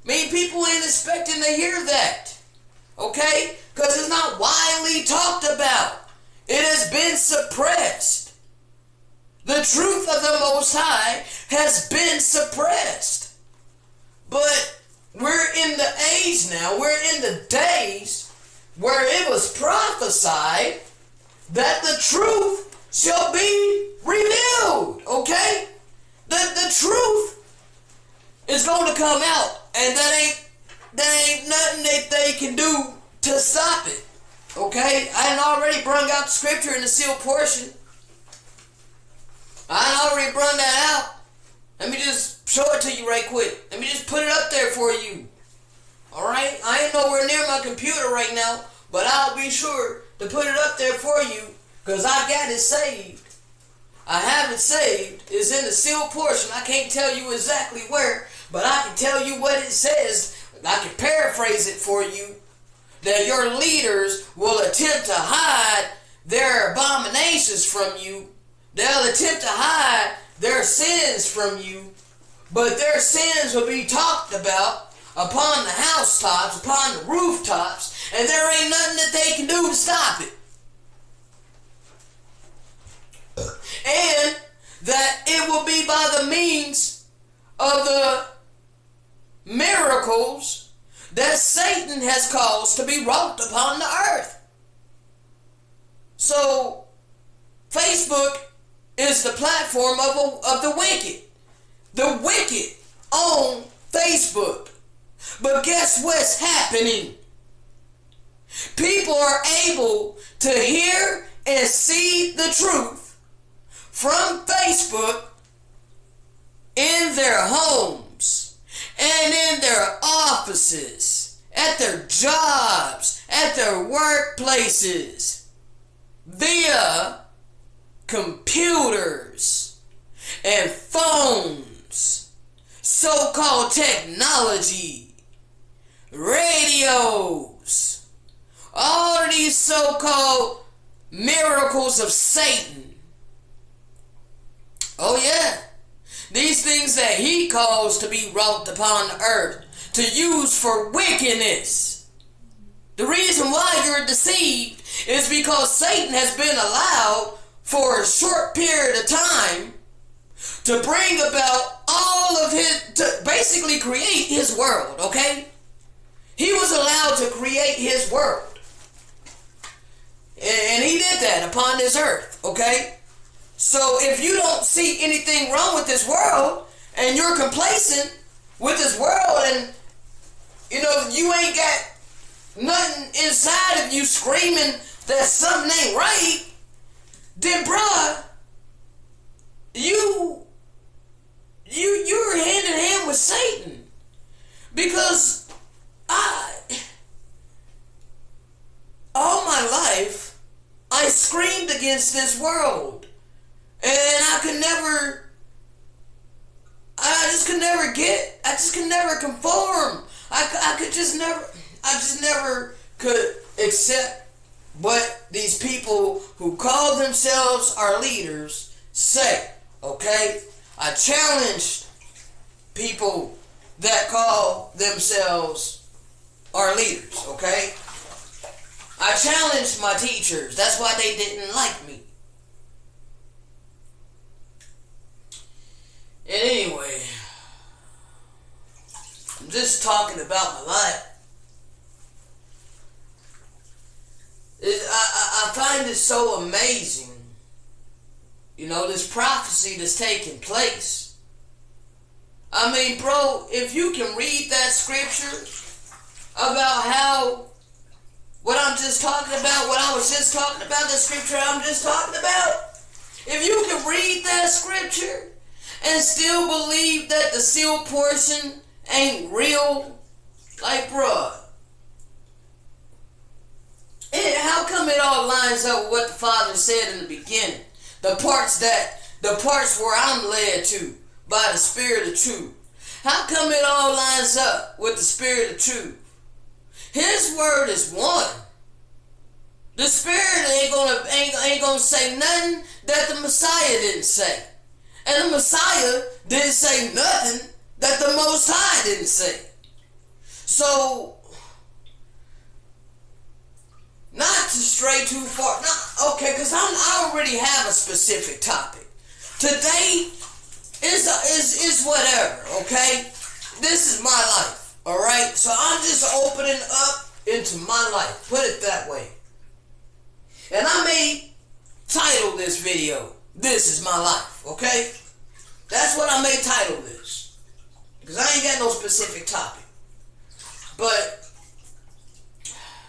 Many people ain't expecting to hear that, okay? Because it's not widely talked about. It has been suppressed. The truth of the Most High has been suppressed. But we're in the age now, we're in the days where it was prophesied that the truth shall be revealed, okay? The truth is going to come out, and that ain't nothing that they can do to stop it, okay? I had already brung out the scripture in the sealed portion. I had already brung that out. Let me just show it to you right quick. Let me just put it up there for you. Alright? I ain't nowhere near my computer right now, but I'll be sure to put it up there for you, because I got it saved. I have it saved. It's in the sealed portion. I can't tell you exactly where, but I can tell you what it says. I can paraphrase it for you. That your leaders will attempt to hide their abominations from you. They'll attempt to hide their sins from you, but their sins will be talked about upon the housetops, upon the rooftops, and there ain't nothing that they can do to stop it. And that it will be by the means of the miracles that Satan has caused to be wrought upon the earth. So, Facebook is the platform of the wicked. The wicked own Facebook. But guess what's happening? People are able to hear and see the truth from Facebook in their homes and in their offices, at their jobs, at their workplaces, via computers and phones, so-called technology, radios, all of these so-called miracles of Satan. Oh yeah, these things that he caused to be wrought upon the earth, to use for wickedness. The reason why you're deceived is because Satan has been allowed for a short period of time to bring about all of his, to basically create his world, okay? He was allowed to create his world. And he did that upon this earth, okay? So if you don't see anything wrong with this world, and you're complacent with this world, and you know you ain't got nothing inside of you screaming that something ain't right, then bruh, you're hand in hand with Satan. Because all my life I screamed against this world. And I just could never conform. I just never could accept what these people who call themselves our leaders say, okay? I challenged people that call themselves our leaders, okay? I challenged my teachers. That's why they didn't like me. And anyway, I'm just talking about my life. I find it so amazing, this prophecy that's taking place. I mean, bro, if you can read that scripture about how, what I'm just talking about, what I was just talking about, the scripture I'm just talking about, if you can read that scripture and still believe that the sealed portion ain't real, like, bruh, how come it all lines up with what the Father said in the beginning? The parts where I'm led to by the Spirit of truth. How come it all lines up with the Spirit of truth? His word is one. The Spirit ain't gonna say nothing that the Messiah didn't say. And the Messiah didn't say nothing that the Most High didn't say. So, not to stray too far. Okay, because I already have a specific topic. Today is whatever, okay? This is my life, alright? So I'm just opening up into my life. Put it that way. And I may title this video, "This is my life," okay? That's what I may title this. Because I ain't got no specific topic. But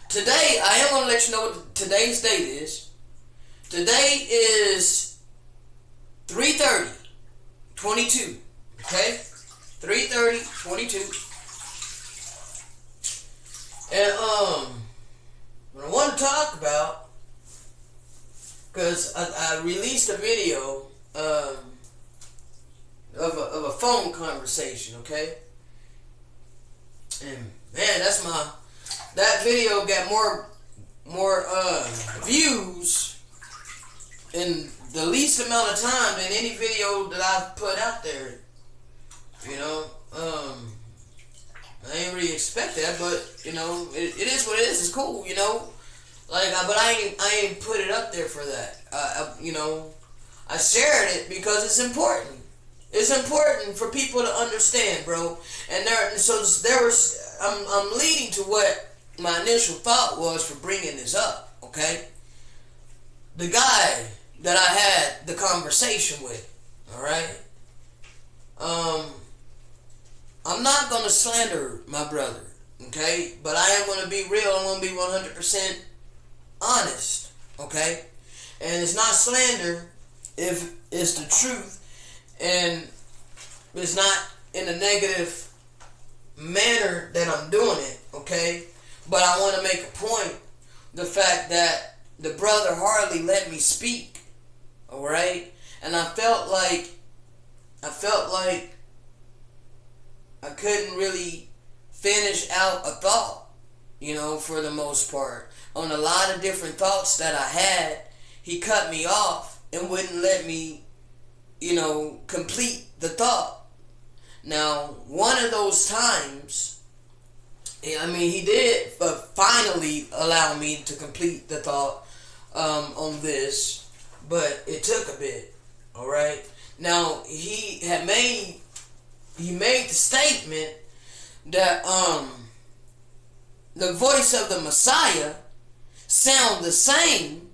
today, I am going to let you know what today's date is. Today is 3/30/22. Okay? 3/30/22. And what I want to talk about, because I released a video of a phone conversation, okay? And man, that video got more views in the least amount of time than any video that I've put out there. I ain't really expect that, but it is what it is. It's cool, but I ain't put it up there for that. I shared it because it's important. It's important for people to understand, bro. And I'm leading to what my initial thought was for bringing this up, okay? The guy that I had the conversation with, alright? I'm not going to slander my brother, okay? But I am going to be real. I'm going to be 100% honest, okay? And it's not slander if it's the truth, and it's not in a negative manner that I'm doing it, okay? But I want to make a point, the fact that the brother hardly let me speak, alright? And I felt like I couldn't really finish out a thought, for the most part. On a lot of different thoughts that I had, he cut me off and wouldn't let me, complete the thought. Now, one of those times, he did finally allow me to complete the thought on this, but it took a bit, alright? Now, he made the statement that the voice of the Messiah sound the same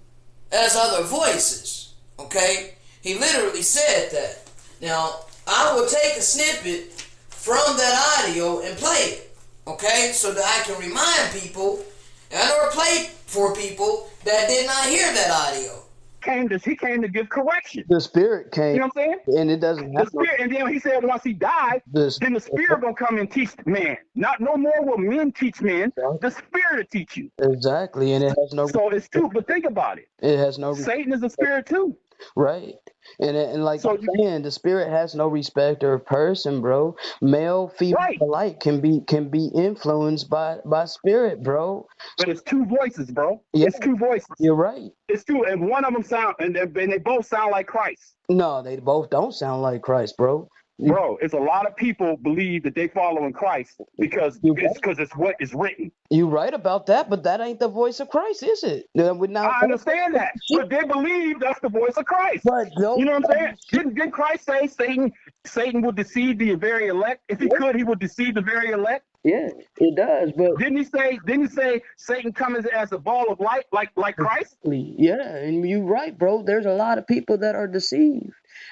as other voices, okay? He literally said that. Now, I will take a snippet from that audio and play it, okay? So that I can remind people or play for people that did not hear that audio. He came to give correction. The Spirit came. You know what I'm saying? And it doesn't The Spirit, and then he said once he died, then the Spirit gonna come and teach man. No more will men teach men. The Spirit will teach you. Exactly, and it has no. So it's true, but think about it. It has no. Satan is a spirit too. Right, And like So I'm saying, the spirit has no respecter of person, bro. Male, female right, alike can be influenced by spirit, bro. but it's two voices, bro. Yeah, It's two voices. you're right. It's two, and one of them sound, and they both sound like Christ. No, they both don't sound like Christ, bro. You, Bro, it's a lot of people believe that they following Christ because you it's what is written. you right about that, but that ain't the voice of Christ, is it? We're not. I understand that, but they believe that's the voice of Christ. But You those know what I'm saying? sheep, Didn't Christ say Satan would deceive the very elect? If he could, he would deceive the very elect. yeah, it does. But Didn't he say Satan comes as a ball of light like Christ? yeah, and you're right, bro. There's a lot of people that are deceived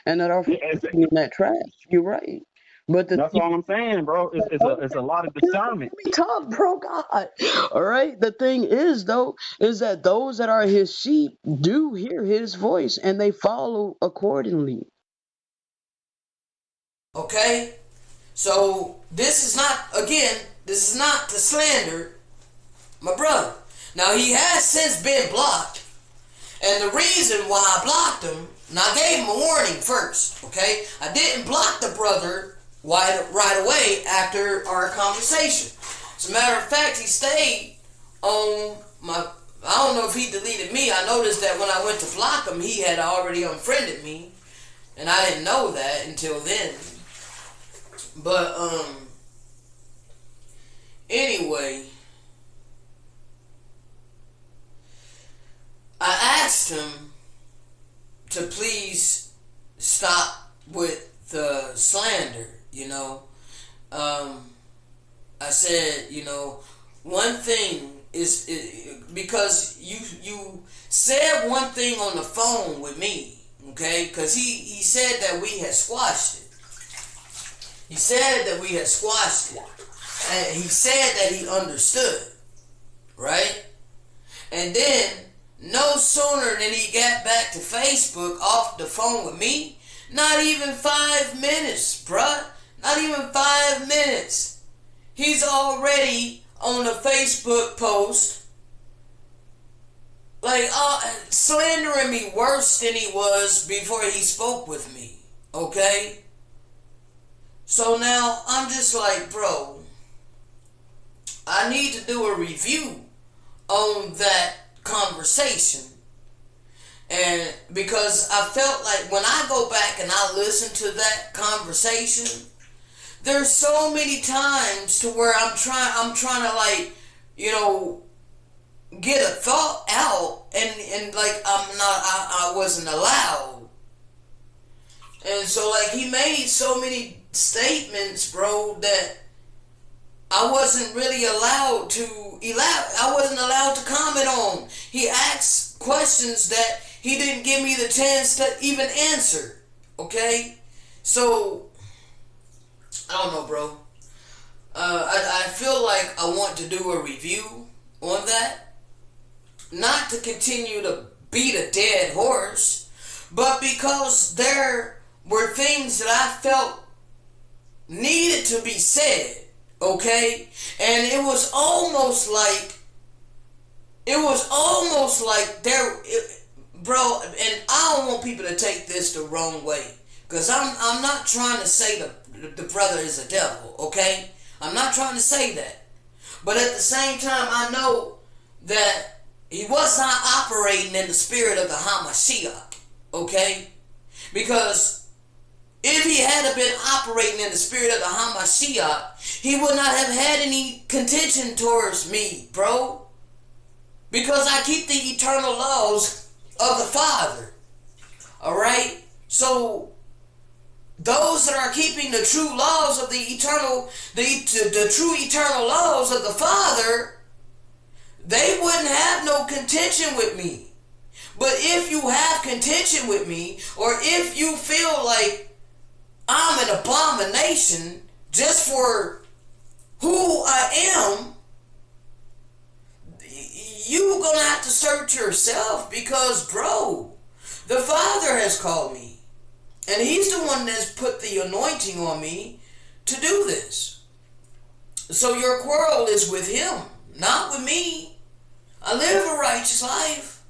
and that are Yeah, in that trap. You're right. But the that's all I'm saying, bro. It's a lot of discernment. let me talk, bro. God. All right. The thing is, though, is that those that are his sheep do hear his voice and they follow accordingly. Okay? So this is not to slander my brother. Now he has since been blocked. And the reason why I blocked him, and I gave him a warning first, okay? I didn't block the brother right away after our conversation. As a matter of fact, he stayed on my, I don't know if he deleted me. I noticed that when I went to block him, he had already unfriended me. And I didn't know that until then. But, anyway, I asked him to please stop with the slander, you know. I said, you know, one thing is because you said one thing on the phone with me, okay? Because he said that we had squashed it. He said that we had squashed it. And he said that he understood, right? And then, no sooner than he got back to Facebook off the phone with me, not even 5 minutes, bruh. Not even 5 minutes. He's already on a Facebook post, like, slandering me worse than he was before he spoke with me, okay? So now, I'm just like, bro, I need to do a review on that conversation. And because I felt like when I go back and I listen to that conversation, there's so many times to where I'm trying to, like, you know, get a thought out and like I wasn't allowed. And so, like, he made so many statements, bro, that I wasn't really allowed to I wasn't allowed to comment on. He asked questions that he didn't give me the chance to even answer. Okay? So, I don't know, bro. I feel like I want to do a review on that. Not to continue to beat a dead horse, but because there were things that I felt needed to be said. Okay? And it was almost like bro, and I don't want people to take this the wrong way, because I'm not trying to say the brother is a devil, okay? I'm not trying to say that. But at the same time, I know that he was not operating in the spirit of the Hamashiach, okay? Because if he had been operating in the spirit of the Hamashiach, he would not have had any contention towards me, bro. Because I keep the eternal laws of the Father. Alright? So, those that are keeping the true laws of the true eternal laws of the Father, they wouldn't have no contention with me. But if you have contention with me, or if you feel like I'm an abomination just for who I am, you gonna have to search yourself, because, bro, the Father has called me. And he's the one that's put the anointing on me to do this. So your quarrel is with him, not with me. I live a righteous life.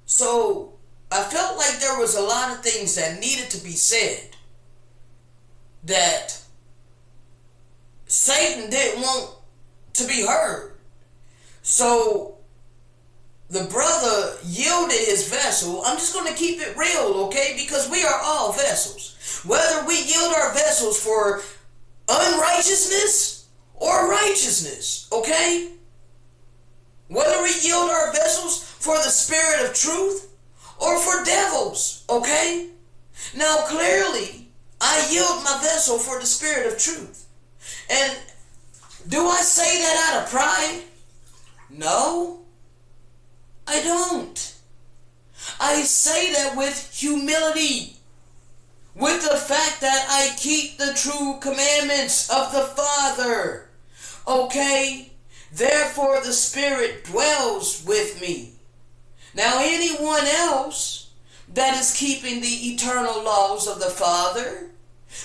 So I felt like there was a lot of things that needed to be said that Satan didn't want to be heard. So the brother yielded his vessel. I'm just going to keep it real, okay? Because we are all vessels. Whether we yield our vessels for unrighteousness or righteousness, okay? Whether we yield our vessels for the spirit of truth or for devils, okay? Now clearly, I yield my vessel for the spirit of truth. And do I say that out of pride? No, I don't. I say that with humility, with the fact that I keep the true commandments of the Father. Okay? Therefore the Spirit dwells with me. Now anyone else that is keeping the eternal laws of the Father,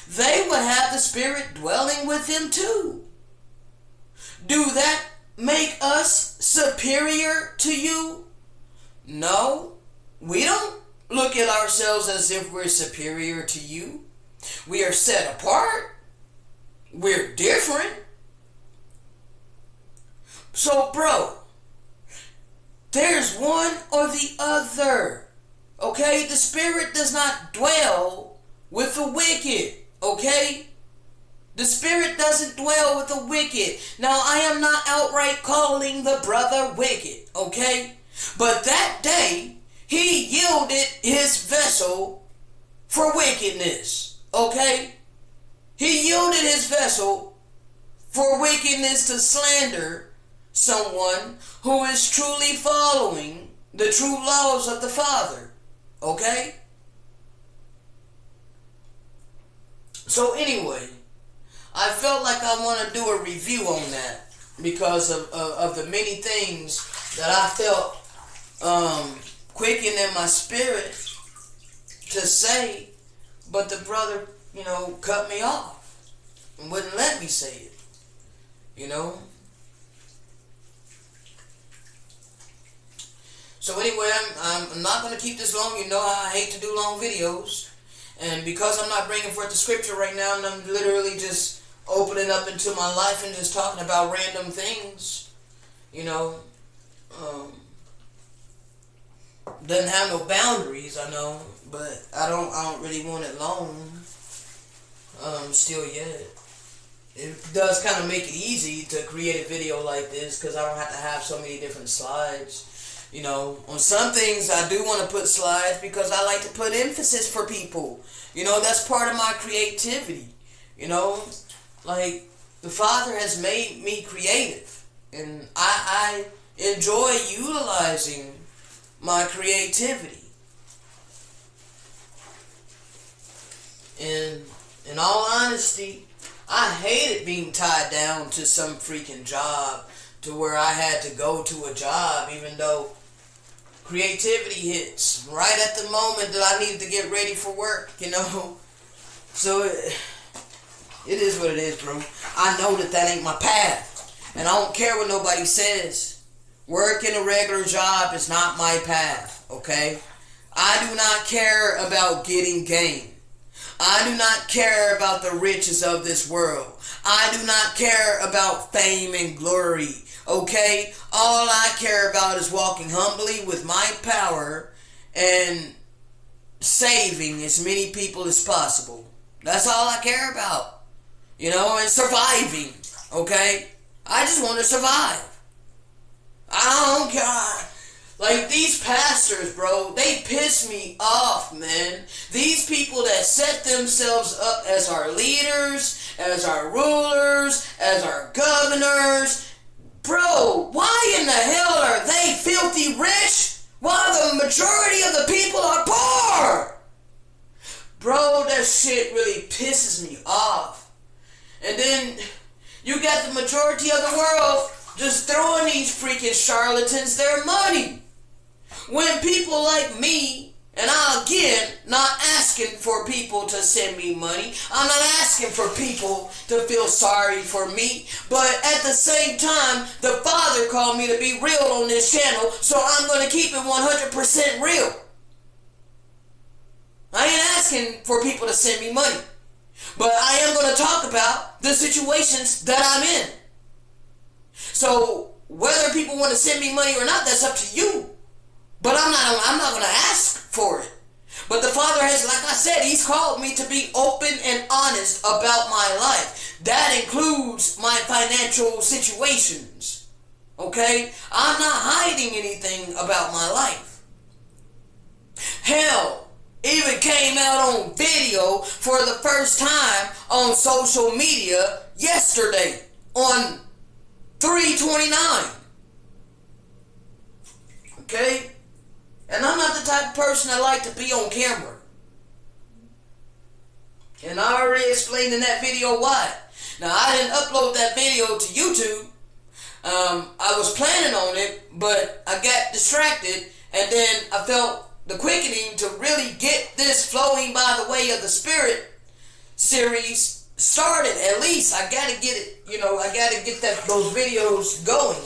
they would have the Spirit dwelling with them too. Do that make us superior to you? No, we don't look at ourselves as if we're superior to you. We are set apart. We're different. So, bro, there's one or the other. Okay? The Spirit does not dwell with the wicked. Okay? The Spirit doesn't dwell with the wicked. Now, I am not outright calling the brother wicked. Okay? But that day, he yielded his vessel for wickedness. Okay? He yielded his vessel for wickedness to slander someone who is truly following the true laws of the Father. Okay? So anyway, I felt like I want to do a review on that because of the many things that I felt quickened in my spirit to say, but the brother, cut me off and wouldn't let me say it, So anyway, I'm not going to keep this long. You know I hate to do long videos. And because I'm not bringing forth the scripture right now, and I'm literally just opening up into my life and just talking about random things, doesn't have no boundaries, I know, but I don't really want it long, still yet. It does kind of make it easy to create a video like this because I don't have to have so many different slides. On some things I do want to put slides because I like to put emphasis for people. That's part of my creativity. Like the Father has made me creative, and I enjoy utilizing my creativity. And in all honesty, I hated being tied down to some freaking job to where I had to go to a job even though creativity hits right at the moment that I needed to get ready for work, So it is what it is, bro. I know that ain't my path. And I don't care what nobody says. Working a regular job is not my path, okay? I do not care about getting gain. I do not care about the riches of this world. I do not care about fame and glory, okay? All I care about is walking humbly with my power and saving as many people as possible. That's all I care about, and surviving, okay? I just want to survive. I don't care. Like these pastors, bro, they piss me off, man. These people that set themselves up as our leaders, as our rulers, as our governors. Bro, why in the hell are they filthy rich while the majority of the people are poor? Bro, that shit really pisses me off. And then you got the majority of the world just throwing these freaking charlatans their money. When people like me, and again, not asking for people to send me money. I'm not asking for people to feel sorry for me. But at the same time, the Father called me to be real on this channel, so I'm going to keep it 100% real. I ain't asking for people to send me money. But I am going to talk about the situations that I'm in. So whether people want to send me money or not, that's up to you. But I'm not going to ask for it. But the Father has, like I said, He's called me to be open and honest about my life. That includes my financial situations. Okay? I'm not hiding anything about my life. Hell, even came out on video for the first time on social media yesterday on 3/29. Okay? And I'm not the type of person that like to be on camera. And I already explained in that video why. Now, I didn't upload that video to YouTube. I was planning on it, but I got distracted, and then I felt the quickening to really get this Flowing by the Way of the Spirit series started. At least I got to get it, I got to get those videos going.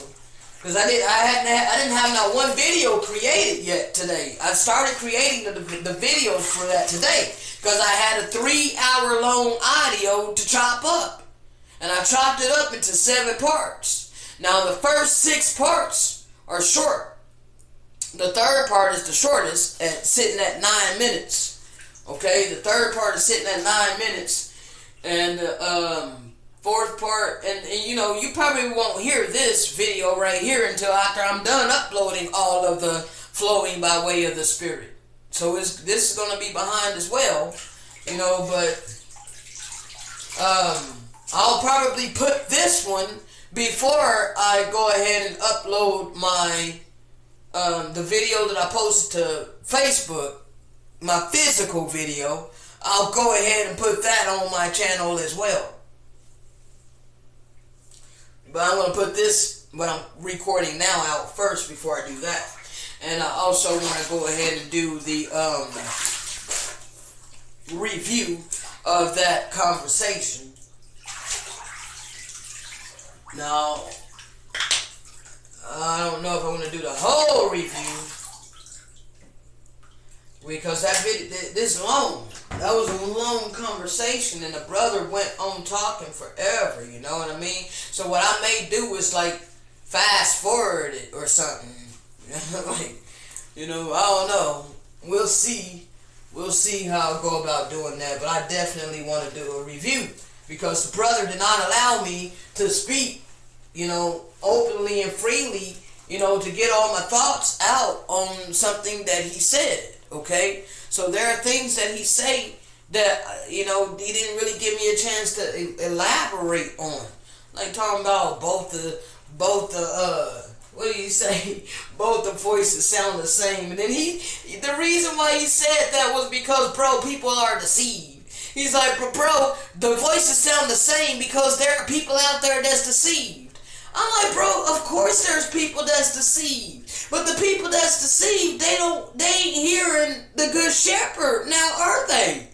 Because I didn't have not one video created yet today. I started creating the videos for that today. Because I had a 3-hour long audio to chop up. And I chopped it up into 7 parts. Now the first 6 parts are short. The third part is the shortest, sitting at 9 minutes. Okay, the third part is sitting at 9 minutes. And fourth part, and you probably won't hear this video right here until after I'm done uploading all of the Flowing by Way of the Spirit. So this is going to be behind as well, but I'll probably put this one before I go ahead and upload my the video that I posted to Facebook, my physical video. I'll go ahead and put that on my channel as well. But I'm going to put this, what I'm recording now, out first before I do that. And I also want to go ahead and do the review of that conversation. Now, I don't know if I want to do the whole review, because that video, this long. That was a long conversation, and the brother went on talking forever, you know what I mean? So what I may do is like fast forward it or something. Like, I don't know. We'll see. We'll see how I go about doing that, but I definitely want to do a review, because the brother did not allow me to speak, openly and freely, to get all my thoughts out on something that he said. Okay, so there are things that he say that he didn't really give me a chance to elaborate on, like talking about both the what do you say? Both the voices sound the same, and then the reason why he said that was because, bro, people are deceived. He's like, bro, the voices sound the same because there are people out there that's deceived. I'm like, bro, of course there's people that's deceived. But the people that's deceived, they ain't hearing the good shepherd now, are they?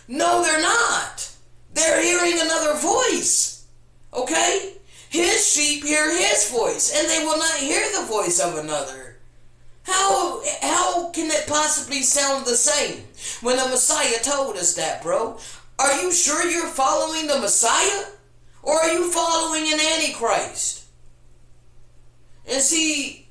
No, they're not. They're hearing another voice. Okay? His sheep hear his voice, and they will not hear the voice of another. How can it possibly sound the same when the Messiah told us that, bro? Are you sure you're following the Messiah? Or are you following an Antichrist? And see,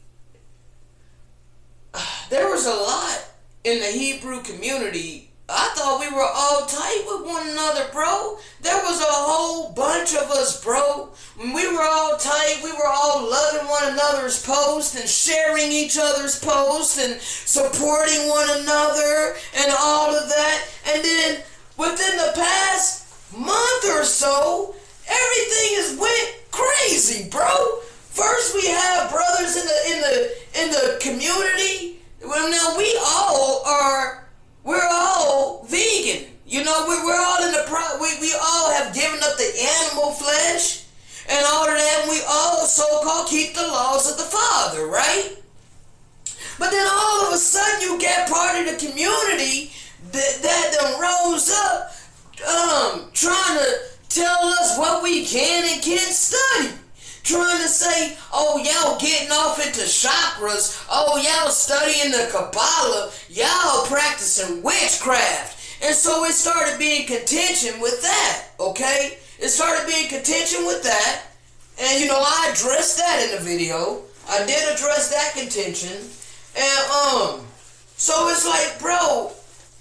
there was a lot in the Hebrew community. I thought we were all tight with one another, bro. There was a whole bunch of us, bro. We were all tight. We were all loving one another's posts and sharing each other's posts and supporting one another and all of that. And then within the past month or so, everything has went crazy, bro. First, we have brothers in the community. Well, now we're all vegan. We're all we all have given up the animal flesh and all of that. And we all so-called keep the laws of the Father, right? But then all of a sudden, you get part of the community that done rose up, trying to tell us what we can and can't study. Trying to say say, oh, y'all getting off into chakras, oh, y'all studying the Kabbalah, y'all practicing witchcraft. And so it started being contention with that, okay? It started being contention with that. And, you know, I addressed that in the video. I did address that contention. And, so it's like, bro,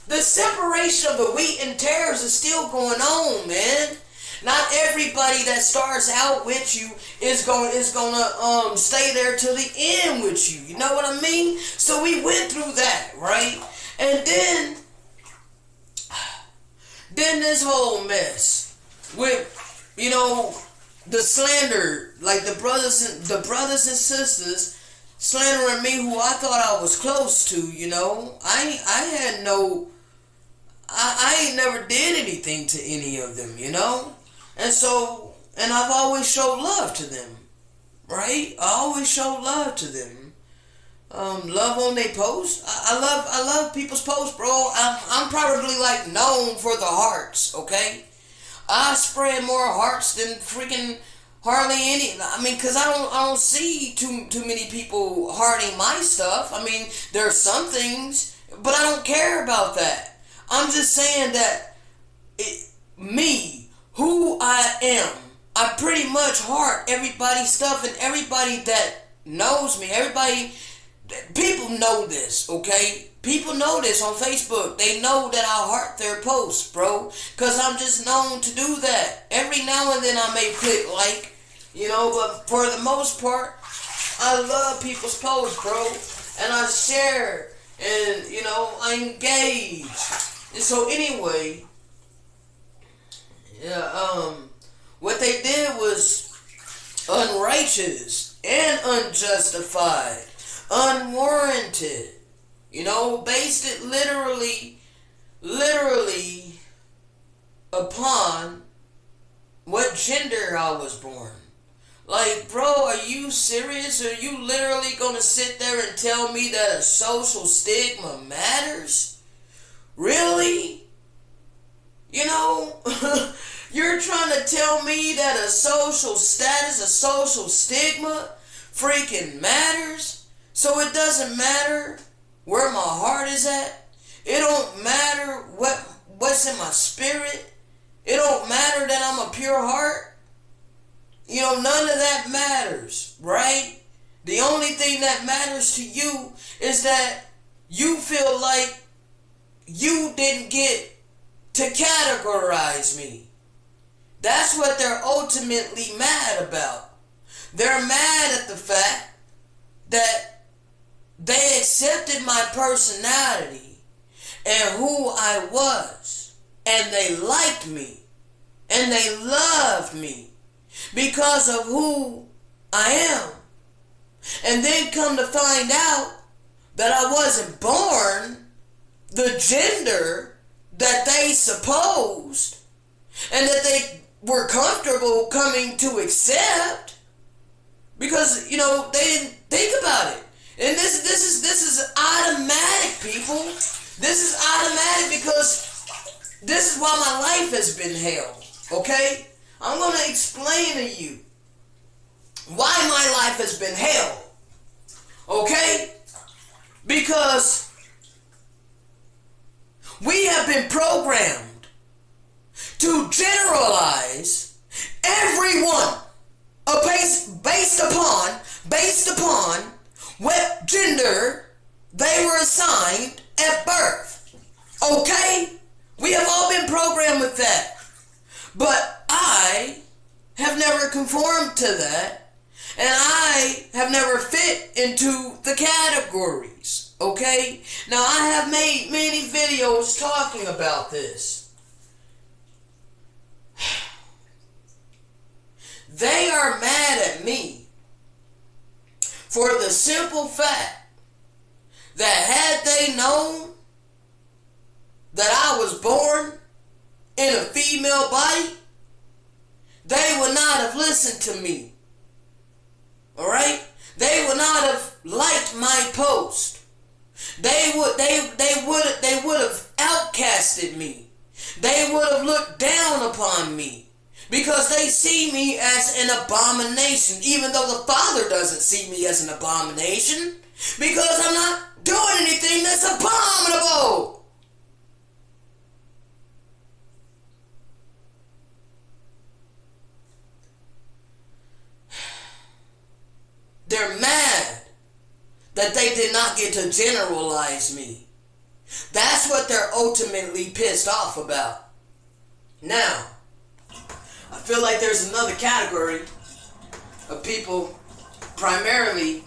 the separation of the wheat and tares is still going on, man. Not everybody that starts out with you is gonna stay there till the end with you. You know what I mean? So we went through that, right? And then this whole mess with, you know, the slander, like the brothers and sisters slandering me who I thought I was close to, you know. I ain't never did anything to any of them, you know. And so, and I've always showed love to them, right? I always showed love to them. Love on their posts. I love people's posts, bro. I'm probably like known for the hearts, okay? I spread more hearts than freaking hardly any. I mean, cause I don't see too many people hearting my stuff. I mean, there are some things, but I don't care about that. I'm just saying that me, who I am, I pretty much heart everybody's stuff, and everybody that knows me, people know this, okay? People know this on Facebook. They know that I heart their posts, bro, because I'm just known to do that. Every now and then I may click like, you know, but for the most part, I love people's posts, bro, and I share, and, you know, I engage. And so anyway, yeah, what they did was unrighteous and unjustified, unwarranted, you know, based it literally upon what gender I was born. Like, bro, are you serious? Are you literally gonna sit there and tell me that a social stigma matters? Really? You know, you're trying to tell me that a social status, a social stigma freaking matters? So it doesn't matter where my heart is at? It don't matter what's in my spirit? It don't matter that I'm a pure heart? You know, none of that matters, right? The only thing that matters to you is that you feel like you didn't get to categorize me. That's what they're ultimately mad about. They're mad at the fact that they accepted my personality and who I was, and they liked me, and they loved me because of who I am. And then come to find out that I wasn't born the gender that they supposed and that they were comfortable coming to accept, because, you know, they didn't think about it. And this is automatic, people. This is automatic because this is why my life has been hell, okay? I'm going to explain to you why my life has been hell, okay? Because we have been programmed to generalize everyone based upon what gender they were assigned at birth. Okay? We have all been programmed with that. But I have never conformed to that, and I have never fit into the categories. Okay? Now, I have made many videos talking about this. They are mad at me for the simple fact that had they known that I was born in a female body, they would not have listened to me. Alright? They would not have liked my post. They would have outcasted me. They would have looked down upon me Because they see me as an abomination, even though the Father doesn't see me as an abomination, because I'm not doing anything that's abominable. They're mad that they did not get to generalize me. That's what they're ultimately pissed off about. Now, I feel like there's another category of people, primarily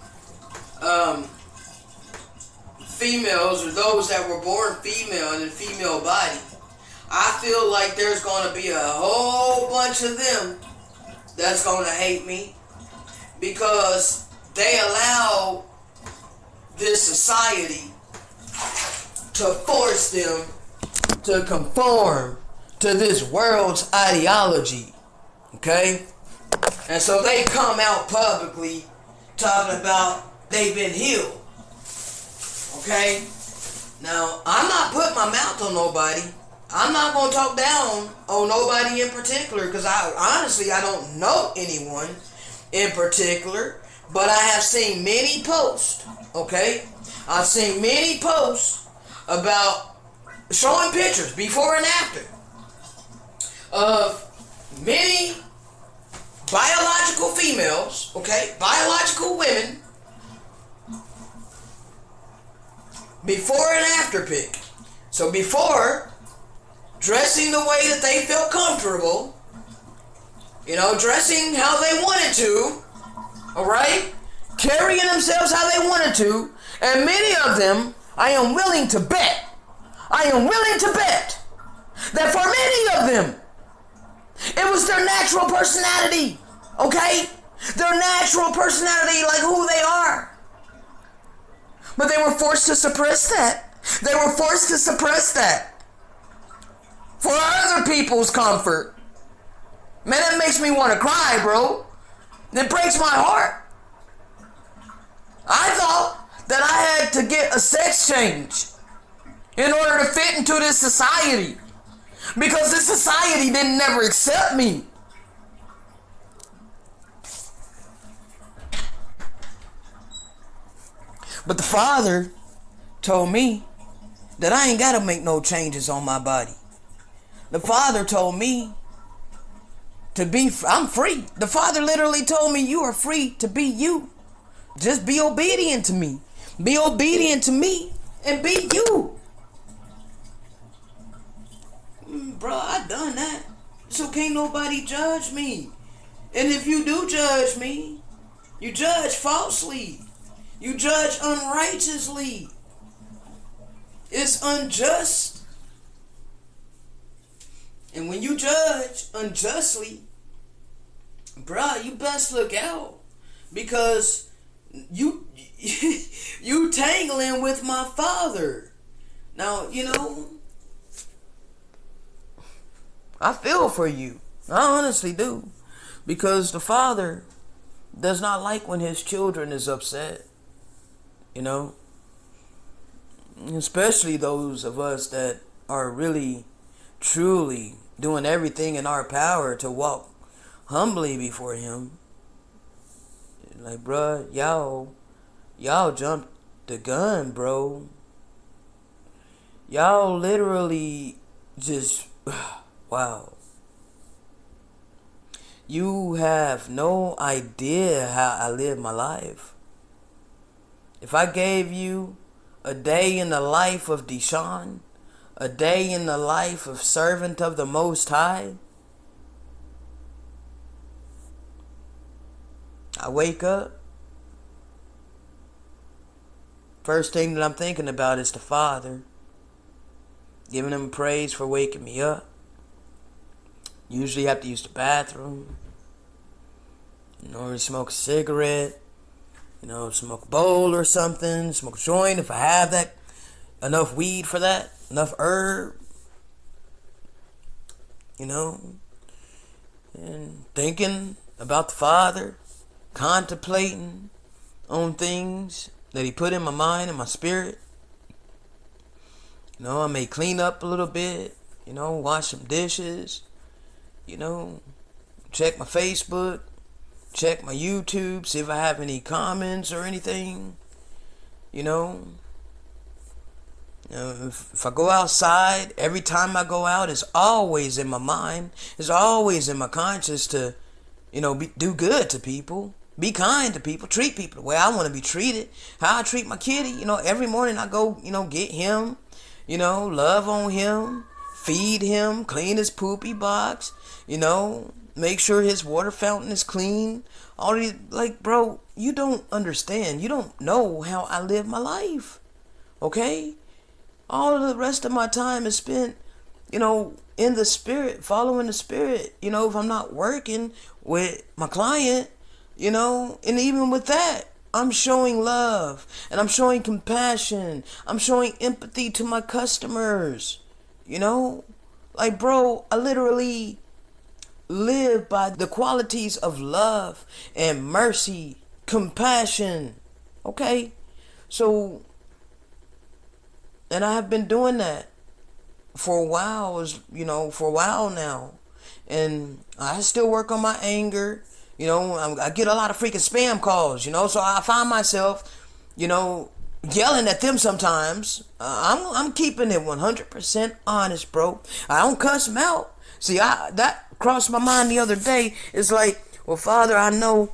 females or those that were born female in a female body. I feel like there's going to be a whole bunch of them that's going to hate me because they allow this society to force them to conform to this world's ideology. Okay? And so they come out publicly talking about they've been healed. Okay? Now, I'm not putting my mouth on nobody. I'm not going to talk down on nobody in particular because I don't know anyone in particular, but I have seen many posts, okay? I've seen many posts about showing pictures before and after of many biological females, okay, biological women, before and after pic. So before, dressing the way that they felt comfortable, dressing how they wanted to, alright, carrying themselves how they wanted to, and many of them, I am willing to bet that for many of them, it was their natural personality, okay? Their natural personality, like who they are. But they were forced to suppress that. They were forced to suppress that for other people's comfort. Man, that makes me want to cry, bro. It breaks my heart. I thought that I had to get a sex change in order to fit into this society, because this society didn't never accept me. But the Father told me that I ain't got to make no changes on my body. The Father told me I'm free. The Father literally told me, you are free to be you. Just be obedient to me. Be obedient to me and be you. Bro, I done that. So can't nobody judge me. And if you do judge me, you judge falsely. You judge unrighteously. It's unjust. And when you judge unjustly, bruh, you best look out, because you tangling with my Father. Now, I feel for you. I honestly do. Because the Father does not like when his children is upset. Especially those of us that are really, truly doing everything in our power to walk humbly before him. Like, bruh, y'all jumped the gun, bro. Y'all literally just, wow. You have no idea how I live my life. If I gave you a day in the life of Deshaun, a day in the life of servant of the Most High, I wake up, first thing that I'm thinking about is the Father, giving him praise for waking me up. Usually have to use the bathroom, or smoke a cigarette, smoke a bowl or something, smoke a joint if I have that, enough weed for that, enough herb, and thinking about the Father, contemplating on things that he put in my mind and my spirit. I may clean up a little bit, wash some dishes, check my Facebook, check my YouTube, see if I have any comments or anything. You know, if I go outside, every time I go out, it's always in my mind. It's always in my conscience to, do good to people. Be kind to people. Treat people the way I want to be treated. How I treat my kitty. Every morning I go, get him. Love on him. Feed him. Clean his poopy box. Make sure his water fountain is clean. All these, bro, you don't understand. You don't know how I live my life. Okay? All of the rest of my time is spent, in the spirit, following the spirit. If I'm not working with my client, and even with that, I'm showing love and I'm showing compassion. I'm showing empathy to my customers. Bro, I literally live by the qualities of love and mercy, compassion. Okay? So, and I have been doing that for a while, now. And I still work on my anger. I get a lot of freaking spam calls, so I find myself, yelling at them sometimes. I'm keeping it 100% honest, bro. I don't cuss them out. See, that crossed my mind the other day. It's like, well, Father, I know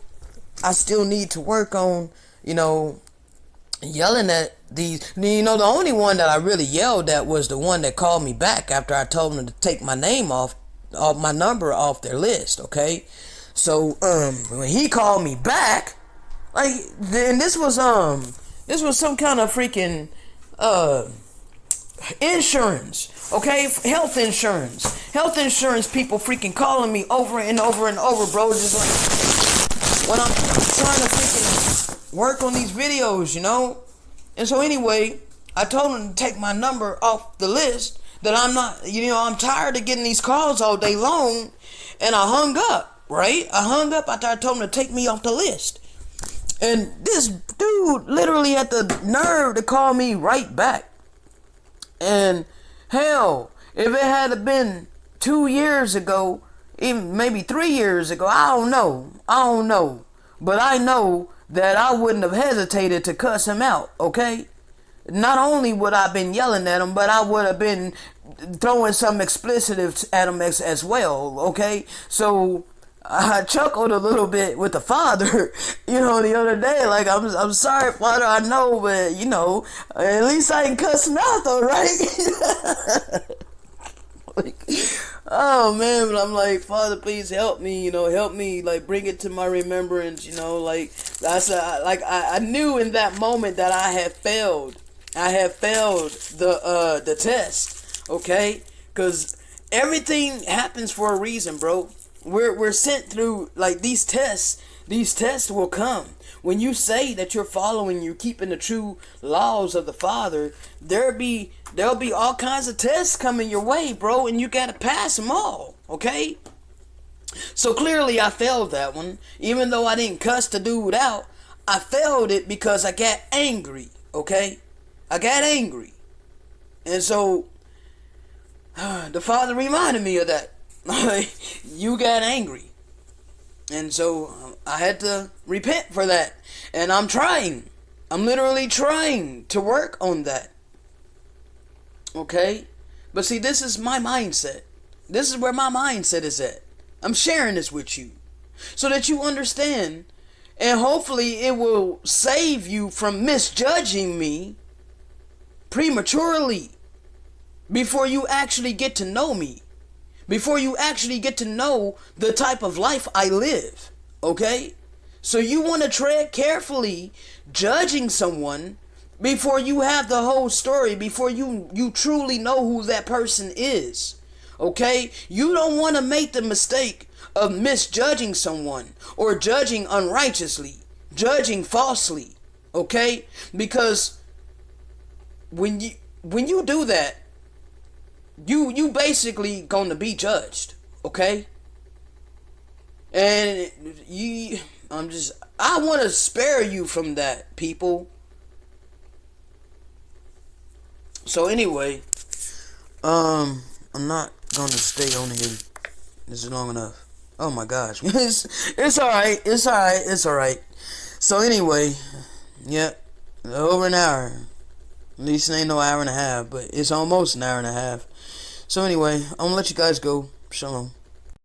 I still need to work on, yelling at these. The only one that I really yelled at was the one that called me back after I told them to take my name off my number off their list. Okay, so when he called me back, then this was some kind of freaking insurance. Okay, health insurance people freaking calling me over and over and over, bro. Just like when I'm trying to freaking work on these videos, And so anyway, I told him to take my number off the list, that I'm not, I'm tired of getting these calls all day long, and I hung up, right? I hung up after I told him to take me off the list. And this dude literally had the nerve to call me right back. And hell, if it had been 2 years ago, even maybe 3 years ago, I don't know. But I know that I wouldn't have hesitated to cuss him out, okay? Not only would I have been yelling at him, but I would have been throwing some explicitives at him as well, okay? So I chuckled a little bit with the Father, the other day. Like, I'm sorry, Father, I know, but, at least I ain't cuss him out, though, right? Oh man, but I'm like, Father, please help me, help me, bring it to my remembrance, I said, I knew in that moment that I had failed the test, okay? Because everything happens for a reason, bro. We're sent through, these tests will come. When you say that you're keeping the true laws of the Father, there'll be all kinds of tests coming your way, bro, and you gotta pass them all, okay? So clearly I failed that one. Even though I didn't cuss the dude out, I failed it because I got angry, okay? I got angry. And so the Father reminded me of that. You got angry. And so I had to repent for that. And I'm trying. I'm literally trying to work on that. Okay? But see, this is my mindset. This is where my mindset is at. I'm sharing this with you so that you understand, and hopefully it will save you from misjudging me prematurely before you actually get to know me. Before you actually get to know the type of life I live, okay? So you want to tread carefully judging someone before you have the whole story, before you truly know who that person is, okay? You don't want to make the mistake of misjudging someone or judging unrighteously, judging falsely, okay? Because when you do that, you basically gonna be judged, okay? And I want to spare you from that, people. So anyway, I'm not gonna stay on here. This is long enough. Oh my gosh. It's alright. It's alright. It's alright. So anyway, yep. Over an hour. At least it ain't no hour and a half, but it's almost an hour and a half. So anyway, I'm gonna let you guys go. Shalom.